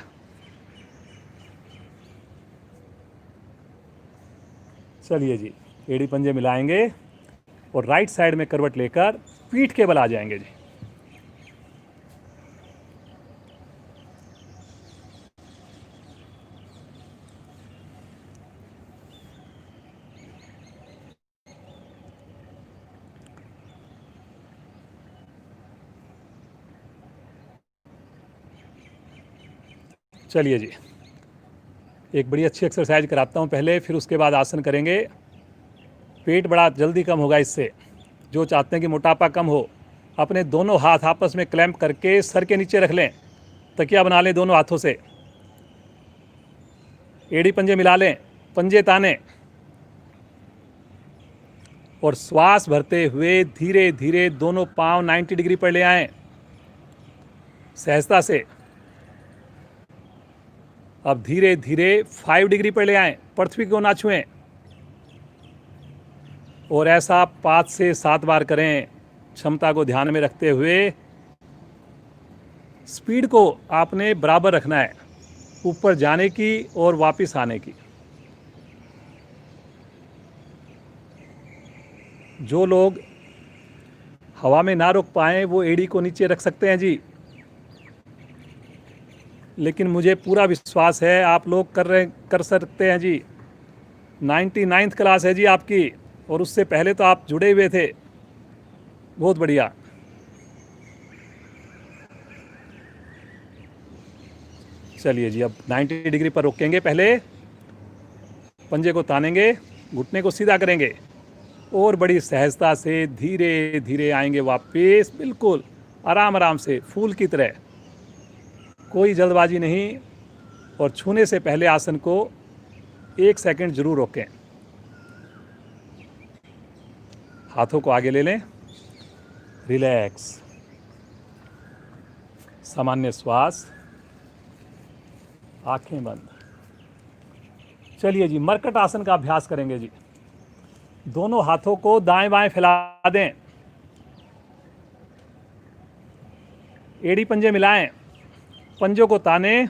चलिए जी, एड़ी पंजे मिलाएंगे और राइट साइड में करवट लेकर पीठ के बल आ जाएंगे जी। चलिए जी, एक बड़ी अच्छी एक्सरसाइज कराता हूँ पहले, फिर उसके बाद आसन करेंगे। पेट बड़ा जल्दी कम होगा इससे। जो चाहते हैं कि मोटापा कम हो, अपने दोनों हाथ आपस में क्लैंप करके सर के नीचे रख लें, तकिया बना लें दोनों हाथों से, एड़ी पंजे मिला लें, पंजे ताने, और श्वास भरते हुए धीरे धीरे दोनों पांव 90 डिग्री पर ले आएं, सहजता से। अब धीरे धीरे 5 डिग्री पर ले आएं, पृथ्वी को ना छुएं, और ऐसा 5 से 7 बार करें, क्षमता को ध्यान में रखते हुए। स्पीड को आपने बराबर रखना है, ऊपर जाने की और वापस आने की। जो लोग हवा में ना रोक पाएँ वो एड़ी को नीचे रख सकते हैं जी, लेकिन मुझे पूरा विश्वास है आप लोग कर सकते हैं जी। 99th क्लास है जी आपकी, और उससे पहले तो आप जुड़े हुए थे। बहुत बढ़िया। चलिए जी, अब 90 डिग्री पर रोकेंगे, पहले पंजे को तानेंगे, घुटने को सीधा करेंगे, और बड़ी सहजता से धीरे धीरे आएंगे वापस, बिल्कुल आराम आराम से, फूल की तरह, कोई जल्दबाजी नहीं। और छूने से पहले आसन को 1 सेकंड जरूर रोकें। हाथों को आगे ले लें, रिलैक्स, सामान्य श्वास, आंखें बंद। चलिए जी, मरकट आसन का अभ्यास करेंगे जी। दोनों हाथों को दाएं बाएं फैला दें, एड़ी पंजे मिलाएं, पंजों को ताने,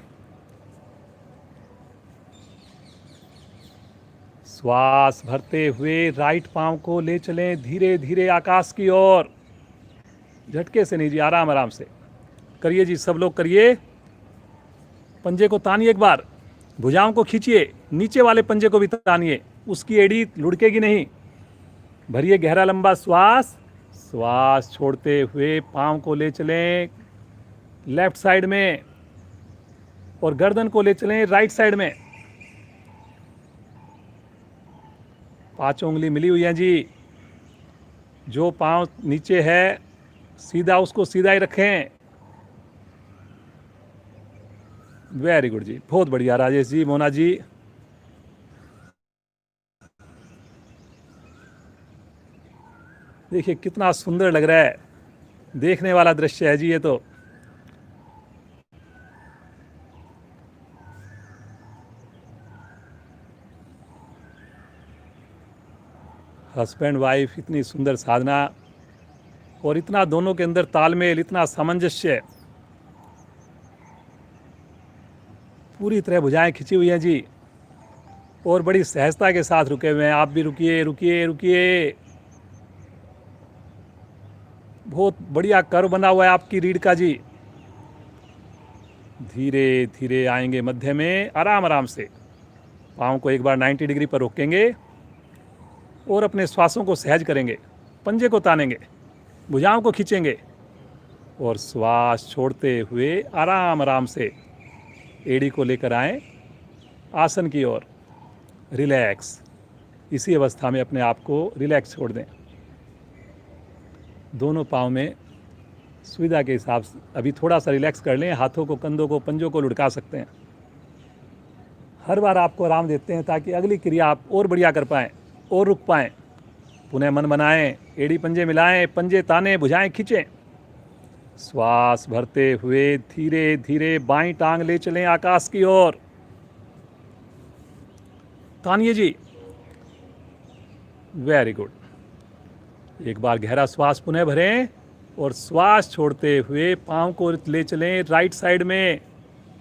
श्वास भरते हुए राइट पांव को ले चलें धीरे धीरे आकाश की ओर, झटके से नहीं जी, आराम आराम से करिए जी, सब लोग करिए। पंजे को तानिए, एक बार भुजाओं को खींचिए, नीचे वाले पंजे को भी तानिए, उसकी एड़ी लुढ़केगी नहीं। भरिए गहरा लंबा श्वास, श्वास छोड़ते हुए पांव को ले चलें लेफ्ट साइड में, और गर्दन को ले चलें राइट साइड में। 5 उंगली मिली हुई हैं जी। जो पांव नीचे है सीधा, उसको सीधा ही रखें। वेरी गुड जी, बहुत बढ़िया राजेश जी, मोना जी। देखिए कितना सुंदर लग रहा है, देखने वाला दृश्य है जी ये तो। हस्बैंड वाइफ, इतनी सुंदर साधना, और इतना दोनों के अंदर तालमेल, इतना सामंजस्य, पूरी तरह भुजाएं खिंची हुई हैं जी, और बड़ी सहजता के साथ रुके हुए हैं। आप भी रुकिए रुकिए रुकिए। बहुत बढ़िया कर्व बना हुआ है आपकी रीढ़ का जी, धीरे धीरे आएंगे मध्य में, आराम आराम से। पाँव को एक बार 90 डिग्री पर रोकेंगे और अपने श्वासों को सहज करेंगे। पंजे को तानेंगे, भुजाओं को खींचेंगे और श्वास छोड़ते हुए आराम आराम से एड़ी को लेकर आएं आसन की ओर। रिलैक्स। इसी अवस्था में अपने आप को रिलैक्स छोड़ दें। दोनों पाँव में सुविधा के हिसाब से अभी थोड़ा सा रिलैक्स कर लें। हाथों को, कंधों को, पंजों को लुढ़का सकते हैं। हर बार आपको आराम देते हैं ताकि अगली क्रिया आप और बढ़िया कर पाएँ और रुक पाएँ। पुनः मन बनाएं, एड़ी पंजे मिलाएं, पंजे ताने, भुजाएं खींचें। श्वास भरते हुए धीरे धीरे बाईं टांग ले चलें आकाश की ओर। तानिए जी। Very good. एक बार गहरा श्वास पुनः भरें और श्वास छोड़ते हुए पाँव को ले चलें राइट साइड में,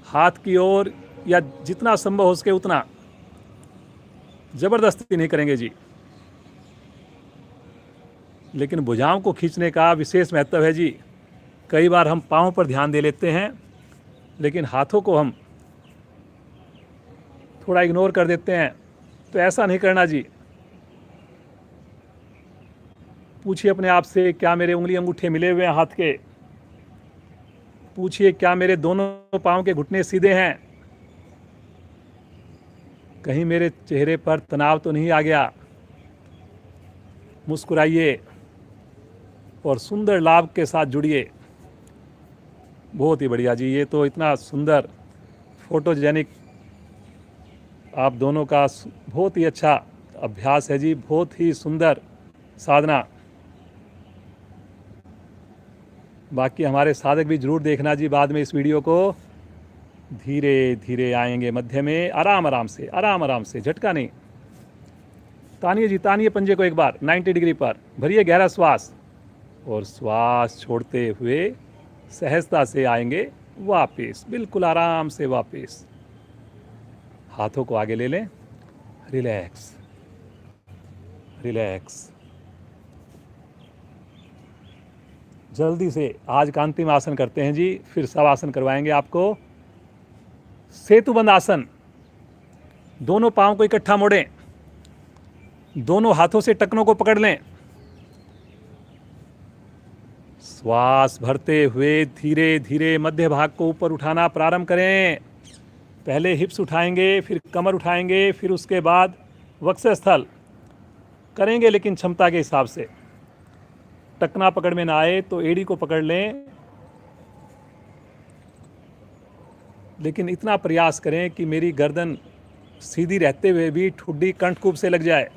हाथ की ओर, या जितना संभव हो सके उतना। जबरदस्ती नहीं करेंगे जी, लेकिन भुजाओं को खींचने का विशेष महत्व है जी। कई बार हम पाँव पर ध्यान दे लेते हैं, लेकिन हाथों को हम थोड़ा इग्नोर कर देते हैं। तो ऐसा नहीं करना जी। पूछिए अपने आप से, क्या मेरे उंगली अंगूठे मिले हुए हैं हाथ के? पूछिए, क्या मेरे दोनों पाँव के घुटने सीधे हैं? कहीं मेरे चेहरे पर तनाव तो नहीं आ गया? मुस्कुराइए और सुंदर लाभ के साथ जुड़िए। बहुत ही बढ़िया जी। ये तो इतना सुंदर फोटोजेनिक आप दोनों का बहुत ही अच्छा अभ्यास है जी। बहुत ही सुंदर साधना। बाकी हमारे साधक भी जरूर देखना जी बाद में इस वीडियो को। धीरे धीरे आएंगे मध्य में, आराम आराम से, आराम आराम से, झटका नहीं। तानिए जी, तानिए पंजे को एक बार 90 डिग्री पर। भरिए गहरा श्वास और श्वास छोड़ते हुए सहजता से आएंगे वापस, बिल्कुल आराम से वापस। हाथों को आगे ले लें। Relax relax. जल्दी से आज का अंतिम आसन करते हैं जी, फिर सब आसन करवाएंगे आपको। सेतुबंध आसन। दोनों पांव को इकट्ठा मोड़ें, दोनों हाथों से टखनों को पकड़ लें। श्वास भरते हुए धीरे धीरे मध्य भाग को ऊपर उठाना प्रारंभ करें। पहले हिप्स उठाएंगे, फिर कमर उठाएंगे, फिर उसके बाद वक्षस्थल करेंगे, लेकिन क्षमता के हिसाब से। टखना पकड़ में ना आए तो एड़ी को पकड़ लें, लेकिन इतना प्रयास करें कि मेरी गर्दन सीधी रहते हुए भी ठुड्डी कंठकूप से लग जाए।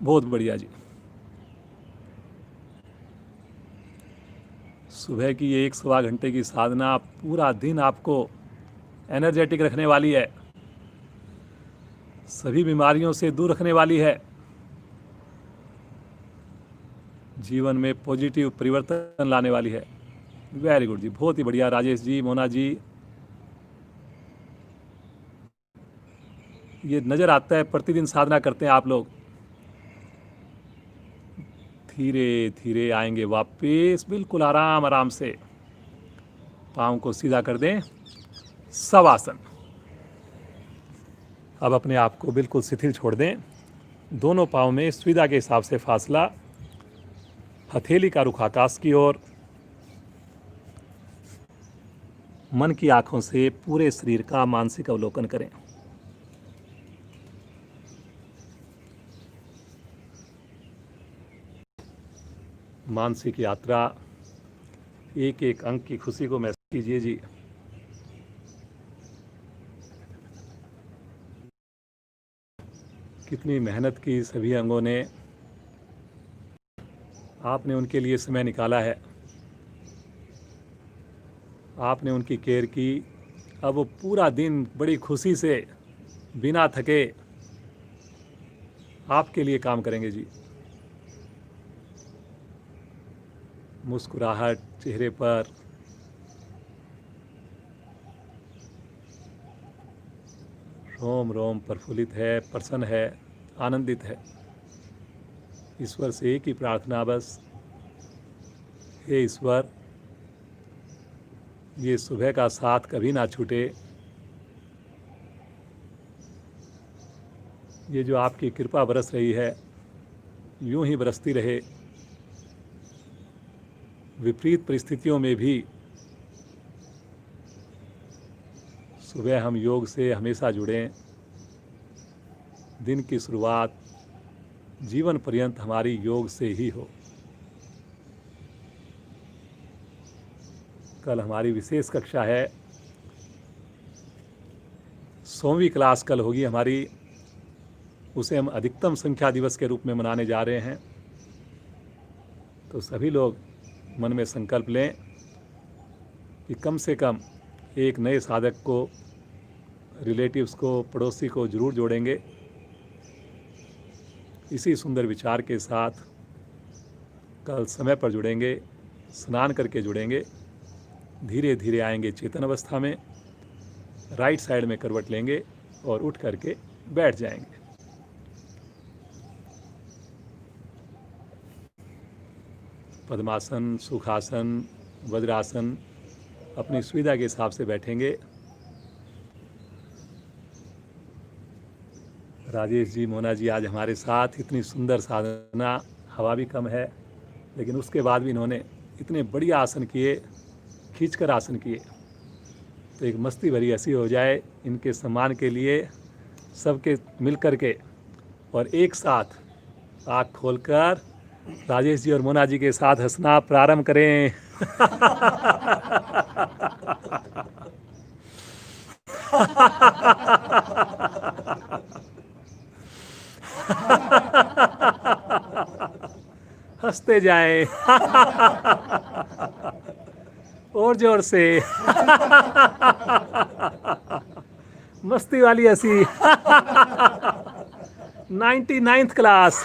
बहुत बढ़िया जी। सुबह की 1 सवा घंटे की साधना पूरा दिन आपको एनर्जेटिक रखने वाली है, सभी बीमारियों से दूर रखने वाली है, जीवन में पॉजिटिव परिवर्तन लाने वाली है। वेरी गुड जी, बहुत ही बढ़िया राजेश जी, मोना जी। ये नज़र आता है प्रतिदिन साधना करते हैं आप लोग। धीरे धीरे आएंगे वापस, बिल्कुल आराम आराम से। पाँव को सीधा कर दें, शवासन। अब अपने आप को बिल्कुल शिथिल छोड़ दें। दोनों पाँव में सुविधा के हिसाब से फासला, हथेली का रुख आकाश की ओर। मन की आंखों से पूरे शरीर का मानसिक अवलोकन करें। मानसिक यात्रा, एक एक अंक की खुशी को महसूस कीजिए जी। कितनी मेहनत की सभी अंगों ने, आपने उनके लिए समय निकाला है, आपने उनकी केयर की। अब वो पूरा दिन बड़ी खुशी से बिना थके आपके लिए काम करेंगे जी। मुस्कुराहट चेहरे पर, रोम रोम प्रफुल्लित है, प्रसन्न है, आनंदित है। ईश्वर से एक ही प्रार्थना बस, हे ईश्वर, ये सुबह का साथ कभी ना छूटे। ये जो आपकी कृपा बरस रही है यूं ही बरसती रहे। विपरीत परिस्थितियों में भी सुबह हम योग से हमेशा जुड़ें। दिन की शुरुआत जीवन पर्यंत हमारी योग से ही हो। कल हमारी विशेष कक्षा है, 100वीं क्लास कल होगी हमारी। उसे हम अधिकतम संख्या दिवस के रूप में मनाने जा रहे हैं। तो सभी लोग मन में संकल्प लें कि कम से कम एक नए साधक को, रिलेटिव्स को, पड़ोसी को जरूर जोड़ेंगे। इसी सुंदर विचार के साथ कल समय पर जुड़ेंगे, स्नान करके जुड़ेंगे। धीरे धीरे आएंगे चेतन अवस्था में, राइट साइड में करवट लेंगे और उठ करके बैठ जाएंगे। पद्मासन, सुखासन, वज्रासन अपनी सुविधा के हिसाब से बैठेंगे। राजेश जी, मोना जी आज हमारे साथ, इतनी सुंदर साधना, हवा भी कम है लेकिन उसके बाद भी इन्होंने इतने बढ़िया आसन किए, खींचकर आसन किए। तो एक मस्ती भरी ऐसी हो जाए इनके सम्मान के लिए सबके मिल कर के और एक साथ आँख खोलकर राजेश जी और मोना जी के साथ हंसना प्रारंभ करें। हंसते जाएं। और जोर से। मस्ती वाली हंसी। 99th class.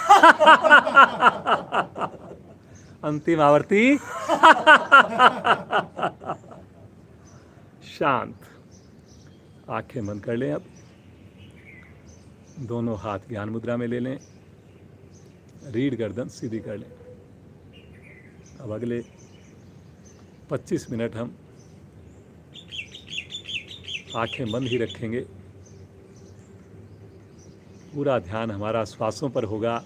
अंतिम आवर्ती। शांत। आंखें बंद कर लें। अब दोनों हाथ ज्ञान मुद्रा में ले लें। रीढ़ गर्दन सीधी कर लें। अब अगले 25 मिनट हम आंखें बंद ही रखेंगे। पूरा ध्यान हमारा श्वासों पर होगा।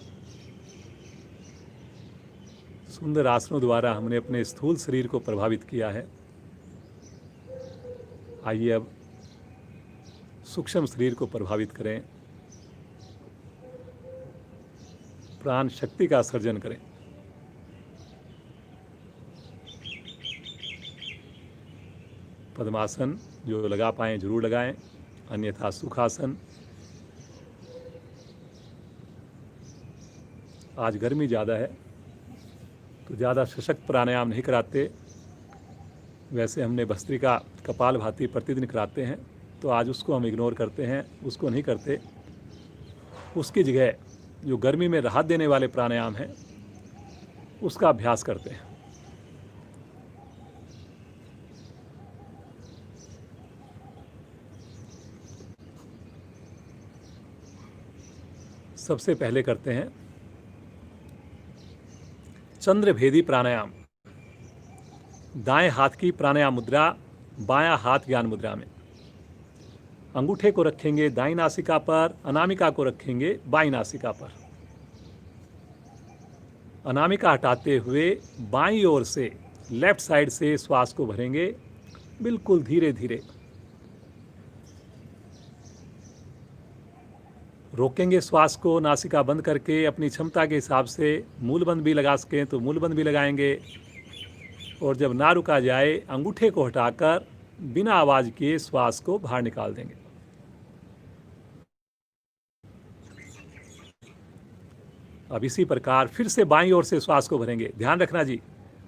सुंदर आसनों द्वारा हमने अपने स्थूल शरीर को प्रभावित किया है। आइए अब सूक्ष्म शरीर को प्रभावित करें। प्राण शक्ति का सर्जन करें। पद्मासन जो लगा पाएं जरूर लगाएं, अन्यथा सुखासन। आज गर्मी ज़्यादा है तो ज़्यादा सशक्त प्राणायाम नहीं कराते। वैसे हमने भस्त्रिका कपालभाति प्रतिदिन कराते हैं, तो आज उसको हम इग्नोर करते हैं, उसको नहीं करते। उसकी जगह जो गर्मी में राहत देने वाले प्राणायाम हैं उसका अभ्यास करते हैं। सबसे पहले करते हैं चंद्रभेदी प्राणायाम। दाएं हाथ की प्राणायाम मुद्रा, बायां हाथ ज्ञान मुद्रा में। अंगूठे को रखेंगे दाईं नासिका पर, अनामिका को रखेंगे बाईं नासिका पर। अनामिका हटाते हुए बाईं ओर से, लेफ्ट साइड से श्वास को भरेंगे, बिल्कुल धीरे धीरे। रोकेंगे श्वास को नासिका बंद करके। अपनी क्षमता के हिसाब से मूलबंद भी लगा सकें तो मूलबंद भी लगाएंगे। और जब ना रुका जाए अंगूठे को हटाकर बिना आवाज़ किए श्वास को बाहर निकाल देंगे। अब इसी प्रकार फिर से बाईं ओर से श्वास को भरेंगे। ध्यान रखना जी,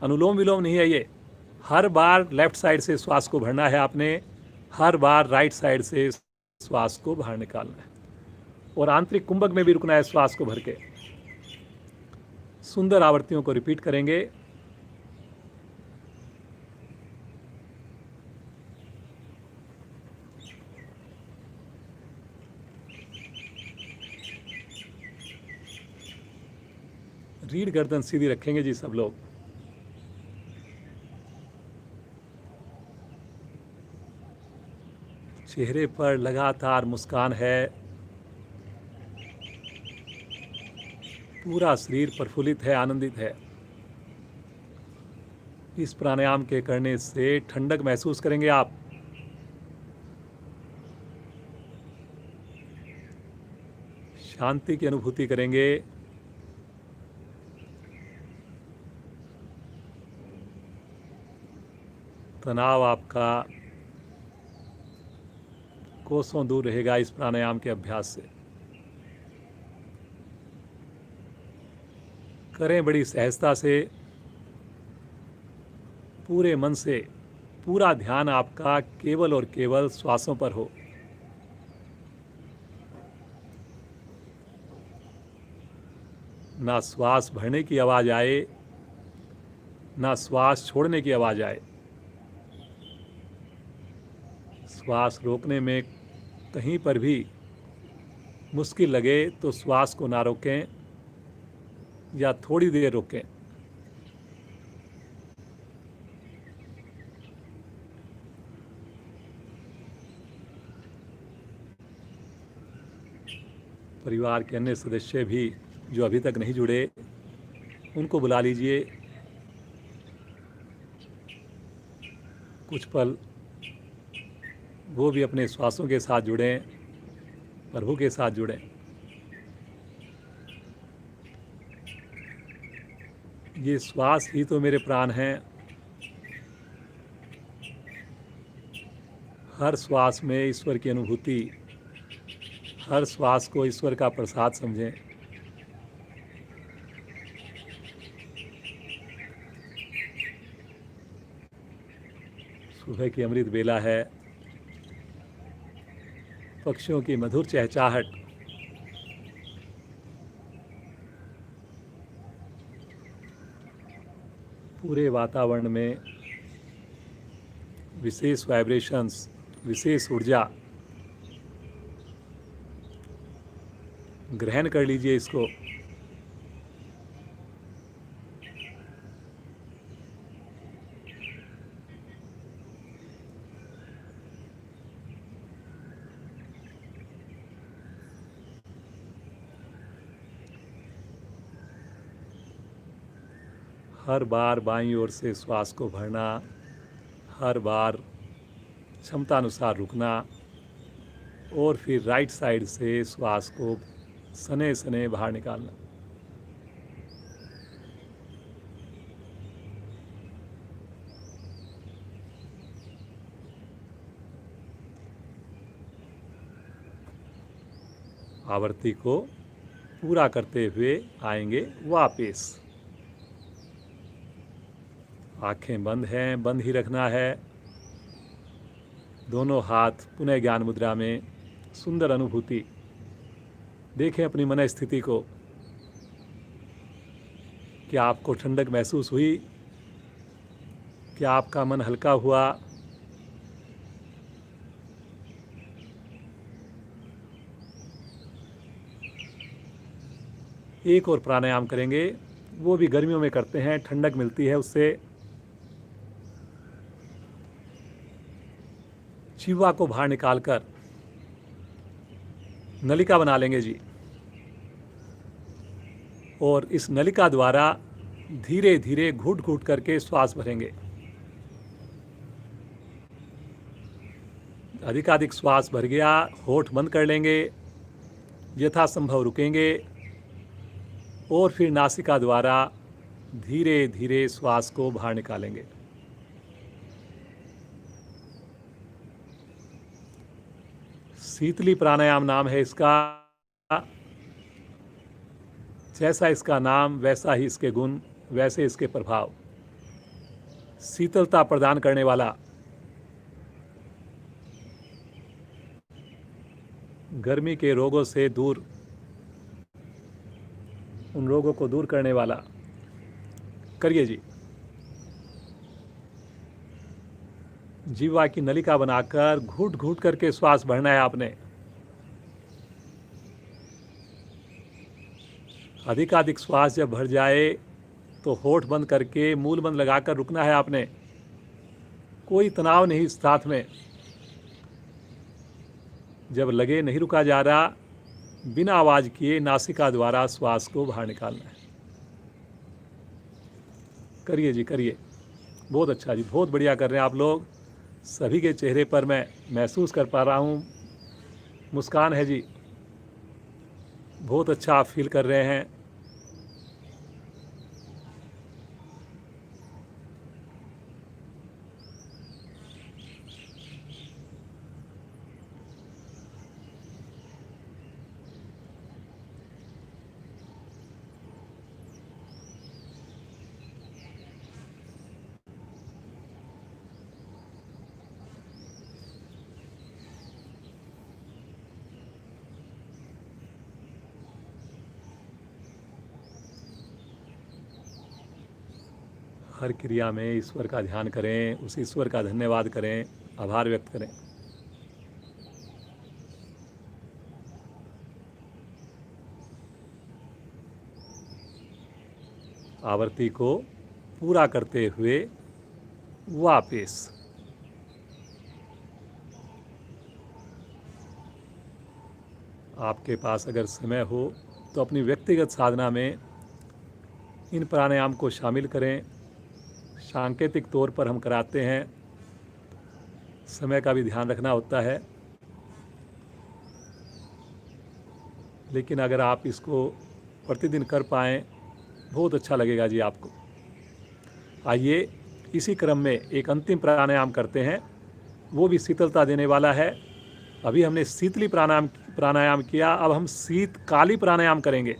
अनुलोम विलोम नहीं है ये। हर बार लेफ्ट साइड से श्वास को भरना है आपने, हर बार राइट साइड से श्वास को बाहर निकालना है। और आंतरिक कुंभक में भी रुकना है श्वास को भर के। सुंदर आवृत्तियों को रिपीट करेंगे। रीढ़ गर्दन सीधी रखेंगे जी सब लोग। चेहरे पर लगातार मुस्कान है, पूरा शरीर प्रफुल्लित है, आनंदित है। इस प्राणायाम के करने से ठंडक महसूस करेंगे आप। शांति की अनुभूति करेंगे। तनाव आपका कोसों दूर रहेगा इस प्राणायाम के अभ्यास से। करें बड़ी सहजता से, पूरे मन से। पूरा ध्यान आपका केवल और केवल श्वासों पर हो। ना श्वास भरने की आवाज़ आए, ना श्वास छोड़ने की आवाज़ आए। श्वास रोकने में कहीं पर भी मुश्किल लगे तो श्वास को ना रोकें या थोड़ी देर रोकें। परिवार के अन्य सदस्य भी जो अभी तक नहीं जुड़े, उनको बुला लीजिए। कुछ पल वो भी अपने श्वासों के साथ जुड़ें, प्रभु के साथ जुड़ें। ये श्वास ही तो मेरे प्राण हैं। हर श्वास में ईश्वर की अनुभूति, हर श्वास को ईश्वर का प्रसाद समझें। सुबह की अमृत बेला है, पक्षियों की मधुर चहचहाहट, पूरे वातावरण में विशेष वाइब्रेशंस, विशेष ऊर्जा। ग्रहण कर लीजिए इसको। हर बार बाईं ओर से श्वास को भरना, हर बार क्षमता अनुसार रुकना और फिर राइट साइड से श्वास को सने सने बाहर निकालना। आवृत्ति को पूरा करते हुए आएंगे वापस। आंखें बंद हैं, बंद ही रखना है। दोनों हाथ पुनः ज्ञान मुद्रा में। सुंदर अनुभूति देखें अपनी मन स्थिति को। क्या आपको ठंडक महसूस हुई? क्या आपका मन हल्का हुआ? एक और प्राणायाम करेंगे, वो भी गर्मियों में करते हैं, ठंडक मिलती है उससे। जीवा को बाहर निकालकर नलिका बना लेंगे जी, और इस नलिका द्वारा धीरे धीरे घुट घुट करके श्वास भरेंगे। अधिकाधिक श्वास भर गया, होठ बंद कर लेंगे, यथासंभव रुकेंगे और फिर नासिका द्वारा धीरे धीरे श्वास को बाहर निकालेंगे। शीतली प्राणायाम नाम है इसका। जैसा इसका नाम वैसा ही इसके गुण, वैसे इसके प्रभाव। शीतलता प्रदान करने वाला, गर्मी के रोगों से दूर, उन रोगों को दूर करने वाला। करिए जी। जीवा की नलिका बनाकर घुट घुट करके श्वास भरना है आपने। अधिकाधिक श्वास जब भर जाए तो होठ बंद करके मूल बंद लगाकर रुकना है आपने। कोई तनाव नहीं साथ में। जब लगे नहीं रुका जा रहा, बिना आवाज़ किए नासिका द्वारा श्वास को बाहर निकालना है। करिए जी, करिए। बहुत अच्छा जी, बहुत बढ़िया कर रहे हैं आप लोग। सभी के चेहरे पर मैं महसूस कर पा रहा हूँ मुस्कान है जी। बहुत अच्छा आप फील कर रहे हैं। हर क्रिया में ईश्वर का ध्यान करें, उस ईश्वर का धन्यवाद करें, आभार व्यक्त करें। आवर्ती को पूरा करते हुए वापस आपके पास अगर समय हो तो अपनी व्यक्तिगत साधना में इन प्राणायाम को शामिल करें। सांकेतिक तौर पर हम कराते हैं, समय का भी ध्यान रखना होता है, लेकिन अगर आप इसको प्रतिदिन कर पाएँ बहुत अच्छा लगेगा जी आपको। आइए इसी क्रम में एक अंतिम प्राणायाम करते हैं, वो भी शीतलता देने वाला है। अभी हमने शीतली प्राणायाम किया, अब हम शीतकाली प्राणायाम करेंगे।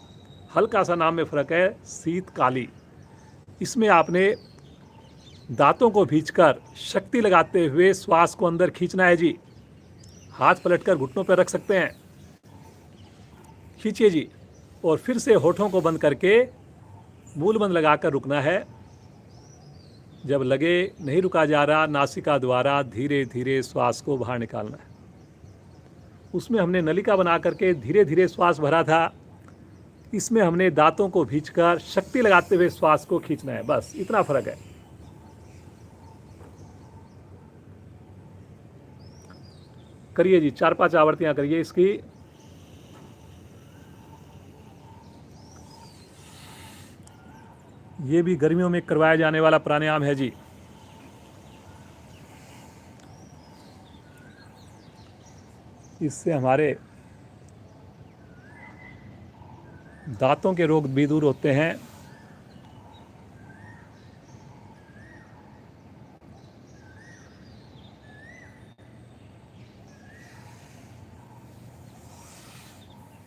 हल्का सा नाम में फ़र्क है, शीतकाली। इसमें आपने दांतों को भींचकर शक्ति लगाते हुए श्वास को अंदर खींचना है जी। हाथ पलटकर घुटनों पर रख सकते हैं, खींचिए जी। और फिर से होठों को बंद करके मूल बंद लगाकर रुकना है। जब लगे नहीं रुका जा रहा, नासिका द्वारा धीरे धीरे श्वास को बाहर निकालना है। उसमें हमने नलिका बना करके धीरे धीरे श्वास भरा था, इसमें हमने दांतों को भींचकर शक्ति लगाते हुए श्वास को खींचना है। बस इतना फर्क है। करिए जी, 4-5 आवृत्तियां करिए इसकी। ये भी गर्मियों में करवाया जाने वाला प्राणायाम है जी। इससे हमारे दांतों के रोग भी दूर होते हैं।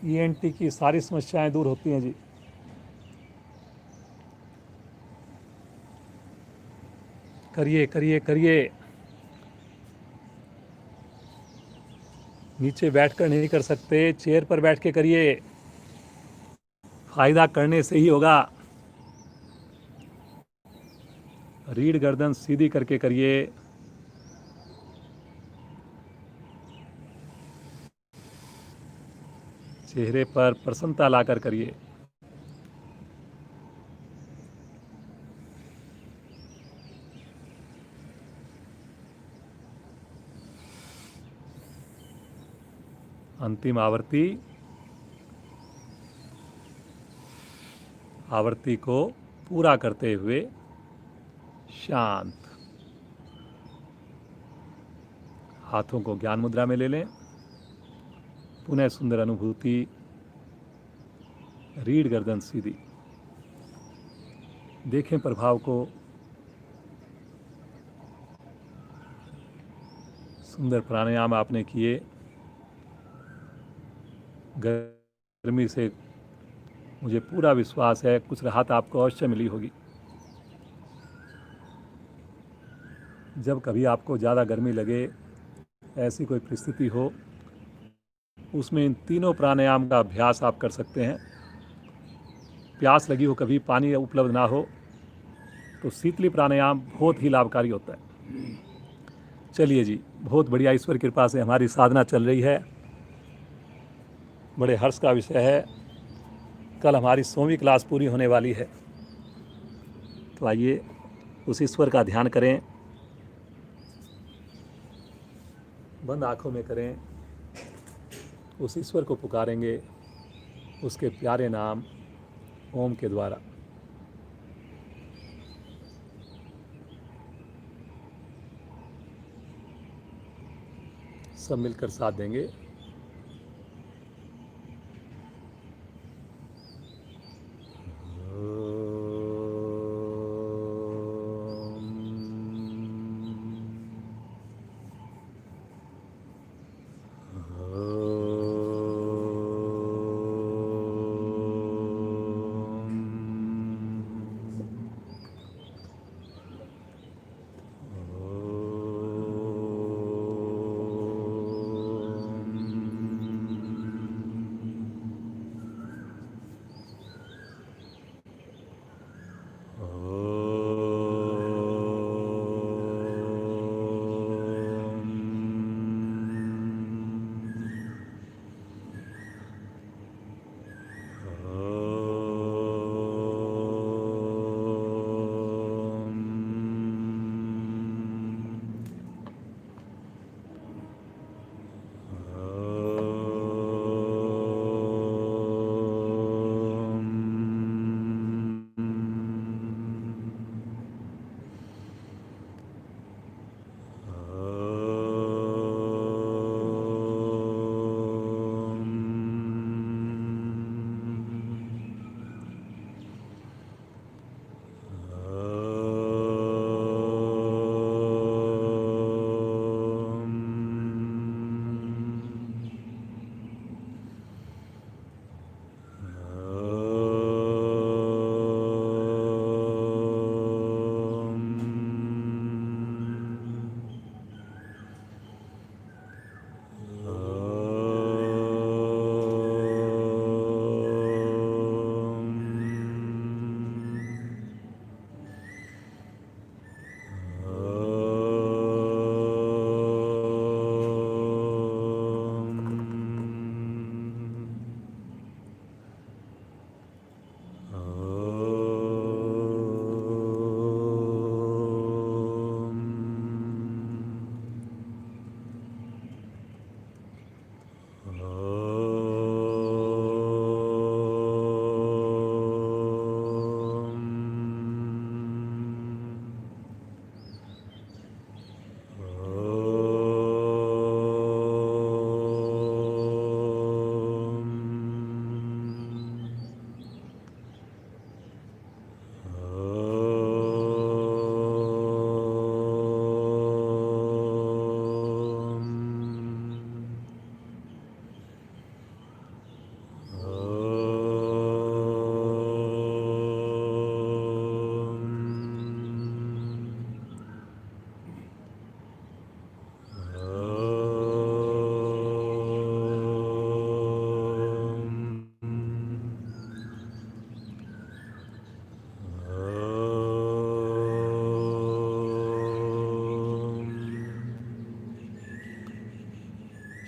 ENT की सारी समस्याएं दूर होती हैं जी। करिए करिए करिए। नीचे बैठकर नहीं कर सकते, चेयर पर बैठ के करिए, फायदा करने से ही होगा। रीढ़ गर्दन सीधी करके करिए। चेहरे पर प्रसन्नता लाकर करिए। अंतिम आवर्ती को पूरा करते हुए शांत। हाथों को ज्ञान मुद्रा में ले लें। पुनः सुंदर अनुभूति, रीढ़ गर्दन सीधी। देखें प्रभाव को। सुंदर प्राणायाम आपने किए। गर्मी से मुझे पूरा विश्वास है कुछ राहत आपको अवश्य मिली होगी। जब कभी आपको ज़्यादा गर्मी लगे, ऐसी कोई परिस्थिति हो, उसमें इन तीनों प्राणायाम का अभ्यास आप कर सकते हैं। प्यास लगी हो, कभी पानी उपलब्ध ना हो, तो शीतली प्राणायाम बहुत ही लाभकारी होता है। चलिए जी, बहुत बढ़िया, ईश्वर कृपा से हमारी साधना चल रही है। बड़े हर्ष का विषय है। कल हमारी 100वीं क्लास पूरी होने वाली है, तो आइए उस ईश्वर का ध्यान करें। बंद आँखों में करें। उस ईश्वर को पुकारेंगे उसके प्यारे नाम ओम के द्वारा। सब मिलकर साथ देंगे।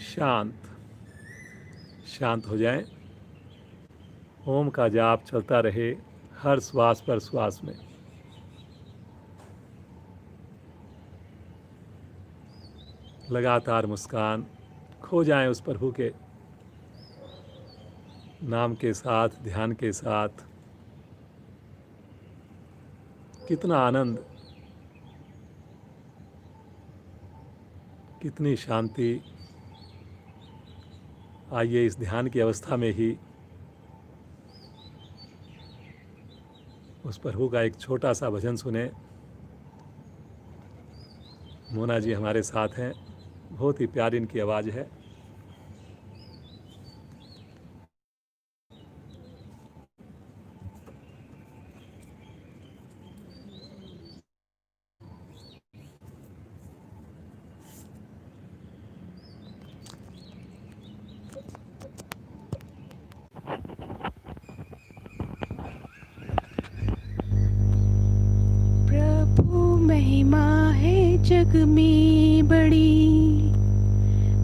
शांत शांत हो जाएं। ओम का जाप चलता रहे हर श्वास पर श्वास में। लगातार मुस्कान खो जाएं उस प्रभु के नाम के साथ, ध्यान के साथ। कितना आनंद, कितनी शांति। आइए इस ध्यान की अवस्था में ही उस प्रभु का एक छोटा सा भजन सुने। मोना जी हमारे साथ हैं, बहुत ही प्यारी इनकी आवाज़ है। महिमा है जग में बड़ी,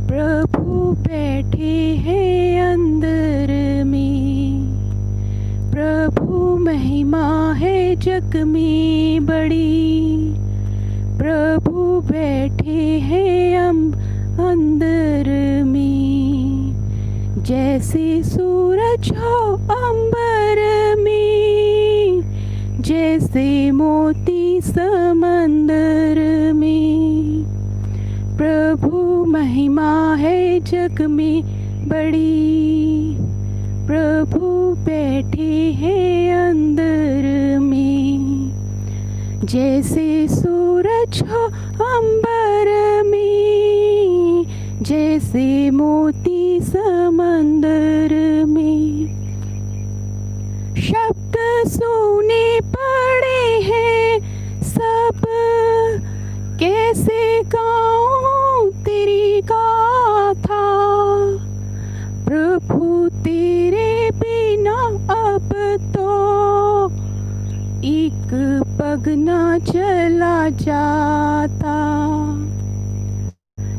प्रभु बैठे हैं अंदर में। प्रभु महिमा है जग में बड़ी, प्रभु बैठे हैं हम अंदर में। जैसे सूरज हो अंबर में, जैसे मोती समंदर में। प्रभु महिमा है जग में बड़ी, प्रभु बैठे हैं अंदर में। जैसे सूरज हो अंबर में, जैसे मोती समंदर में। शब्द सुने पड़े हैं सब, कैसे गाऊं तेरी गाथा। प्रभु तेरे बिना अब तो एक पग ना चला जाता।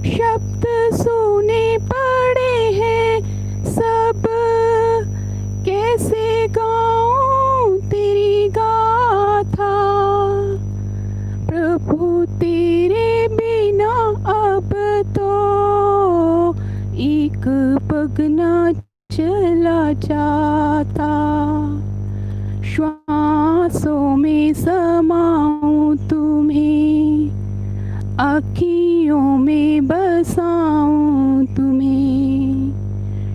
शब्द सुने पड़े हैं सब, कैसे गाऊं तेरी गाथा। प्रभु तेरे बिना अब तो एक पग ना चला जाता। श्वासों में समाऊं तुम्हें, अखियों में बसाऊं तुम्हें।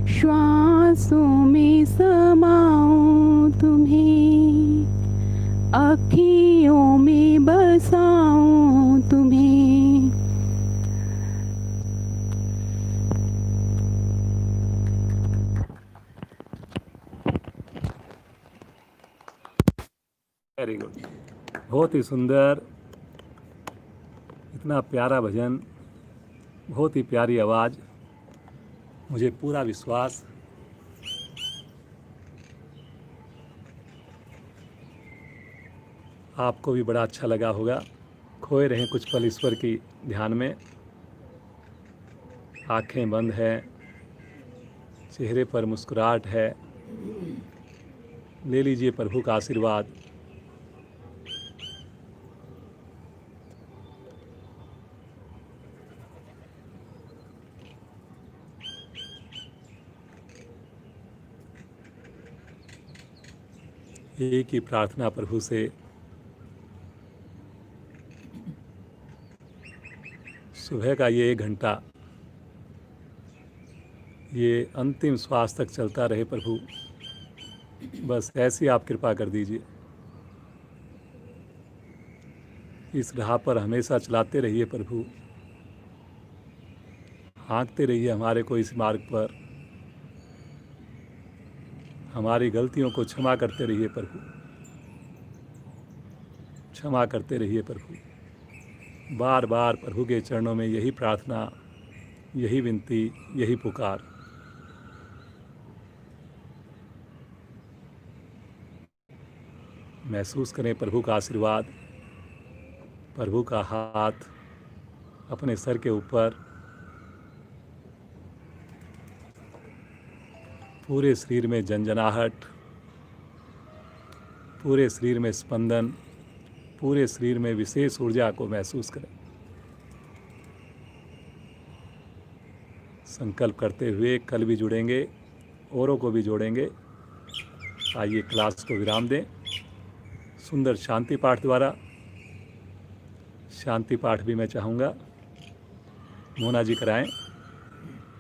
श्वासों में समाऊं तुम्हें, अखियों में बसाऊं तुम्हें। वेरी गुड, बहुत ही सुंदर, इतना प्यारा भजन, बहुत ही प्यारी आवाज़। मुझे पूरा विश्वास आपको भी बड़ा अच्छा लगा होगा। खोए रहें कुछ पल ईश्वर की ध्यान में। आंखें बंद है, चेहरे पर मुस्कुराहट है। ले लीजिए प्रभु का आशीर्वाद। एक ही प्रार्थना प्रभु से, सुबह का ये 1 घंटा ये अंतिम श्वास तक चलता रहे प्रभु। बस ऐसी आप कृपा कर दीजिए। इस राह पर हमेशा चलाते रहिए प्रभु। हाँकते रहिए हमारे को इस मार्ग पर। हमारी गलतियों को क्षमा करते रहिए प्रभु, क्षमा करते रहिए प्रभु। बार बार प्रभु के चरणों में यही प्रार्थना, यही विनती, यही पुकार। महसूस करें प्रभु का आशीर्वाद, प्रभु का हाथ अपने सर के ऊपर। पूरे शरीर में झंझनाहट, पूरे शरीर में स्पंदन, पूरे शरीर में विशेष ऊर्जा को महसूस करें। संकल्प करते हुए कल भी जुड़ेंगे, औरों को भी जोड़ेंगे। आइए क्लास को विराम दें सुंदर शांति पाठ द्वारा। शांति पाठ भी मैं चाहूँगा मोना जी कराएं।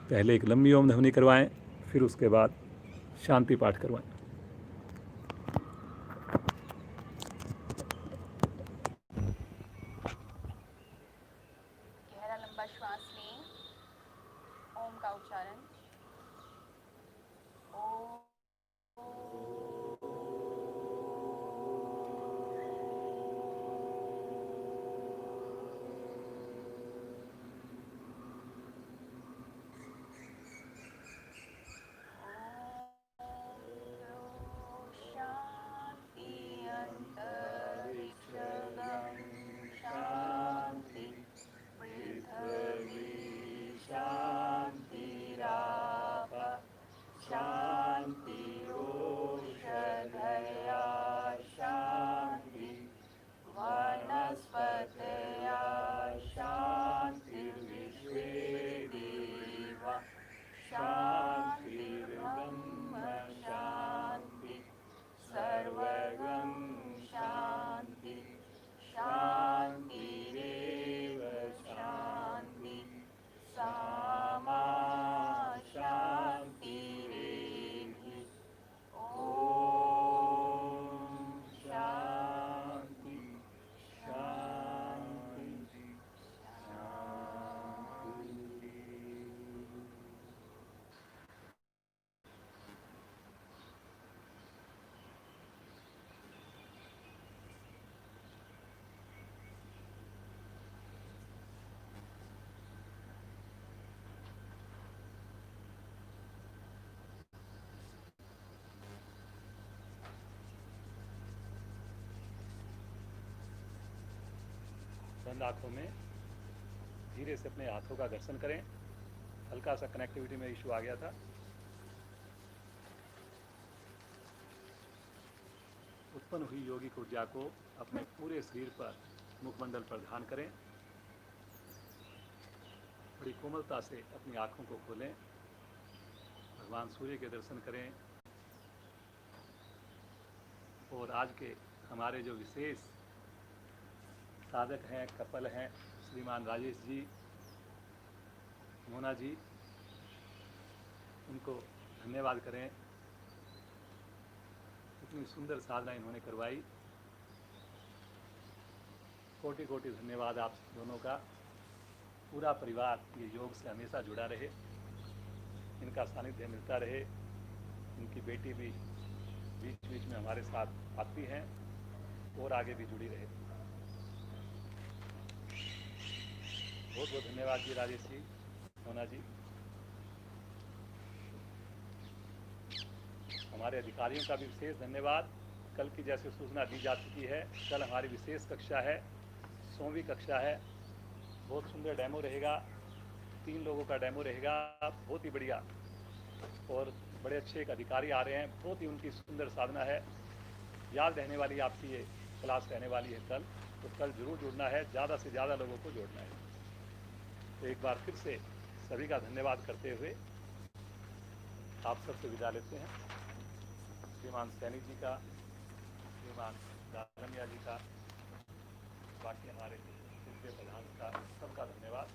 पहले एक लंबी ओम ध्वनि करवाएं, फिर उसके बाद शांति पाठ करवाएं। गहरा लंबा श्वास लें, ओम का उच्चारण। ओम। शांति, पृथ्वी शांति, बंद आँखों में धीरे से अपने हाथों का घर्षण करें। हल्का सा कनेक्टिविटी में इशू आ गया था। उत्पन्न हुई योगिक ऊर्जा को अपने पूरे शरीर पर, मुखमंडल पर ध्यान करें। बड़ी कोमलता से अपनी आँखों को खोलें, भगवान सूर्य के दर्शन करें। और आज के हमारे जो विशेष साधक हैं, कपल हैं, श्रीमान राजेश जी, मोना जी, उनको धन्यवाद करें। इतनी सुंदर साधना इन्होंने करवाई। कोटि कोटि धन्यवाद आप दोनों का। पूरा परिवार ये योग से हमेशा जुड़ा रहे, इनका सानिध्य मिलता रहे। इनकी बेटी भी बीच बीच में हमारे साथ आती हैं और आगे भी जुड़ी रहे। बहुत बहुत धन्यवाद जी राजेश जी, मोना जी। हमारे अधिकारियों का भी विशेष धन्यवाद। कल की जैसे सूचना दी जा चुकी है, कल हमारी विशेष कक्षा है, 100वीं कक्षा है। बहुत सुंदर डेमो रहेगा, 3 लोगों का डेमो रहेगा, बहुत ही बढ़िया। और बड़े अच्छे एक अधिकारी आ रहे हैं, बहुत ही उनकी सुंदर साधना है। याद रहने वाली आपकी ये क्लास रहने वाली है कल, तो कल जरूर जुड़ना है, ज़्यादा से ज़्यादा लोगों को जोड़ना है। तो एक बार फिर से सभी का धन्यवाद करते हुए आप सबसे विदा लेते हैं। श्रीमान सैनी जी का, श्रीमान दारमिया जी का, बाकी हमारे दिव्य प्रधान का, सबका धन्यवाद।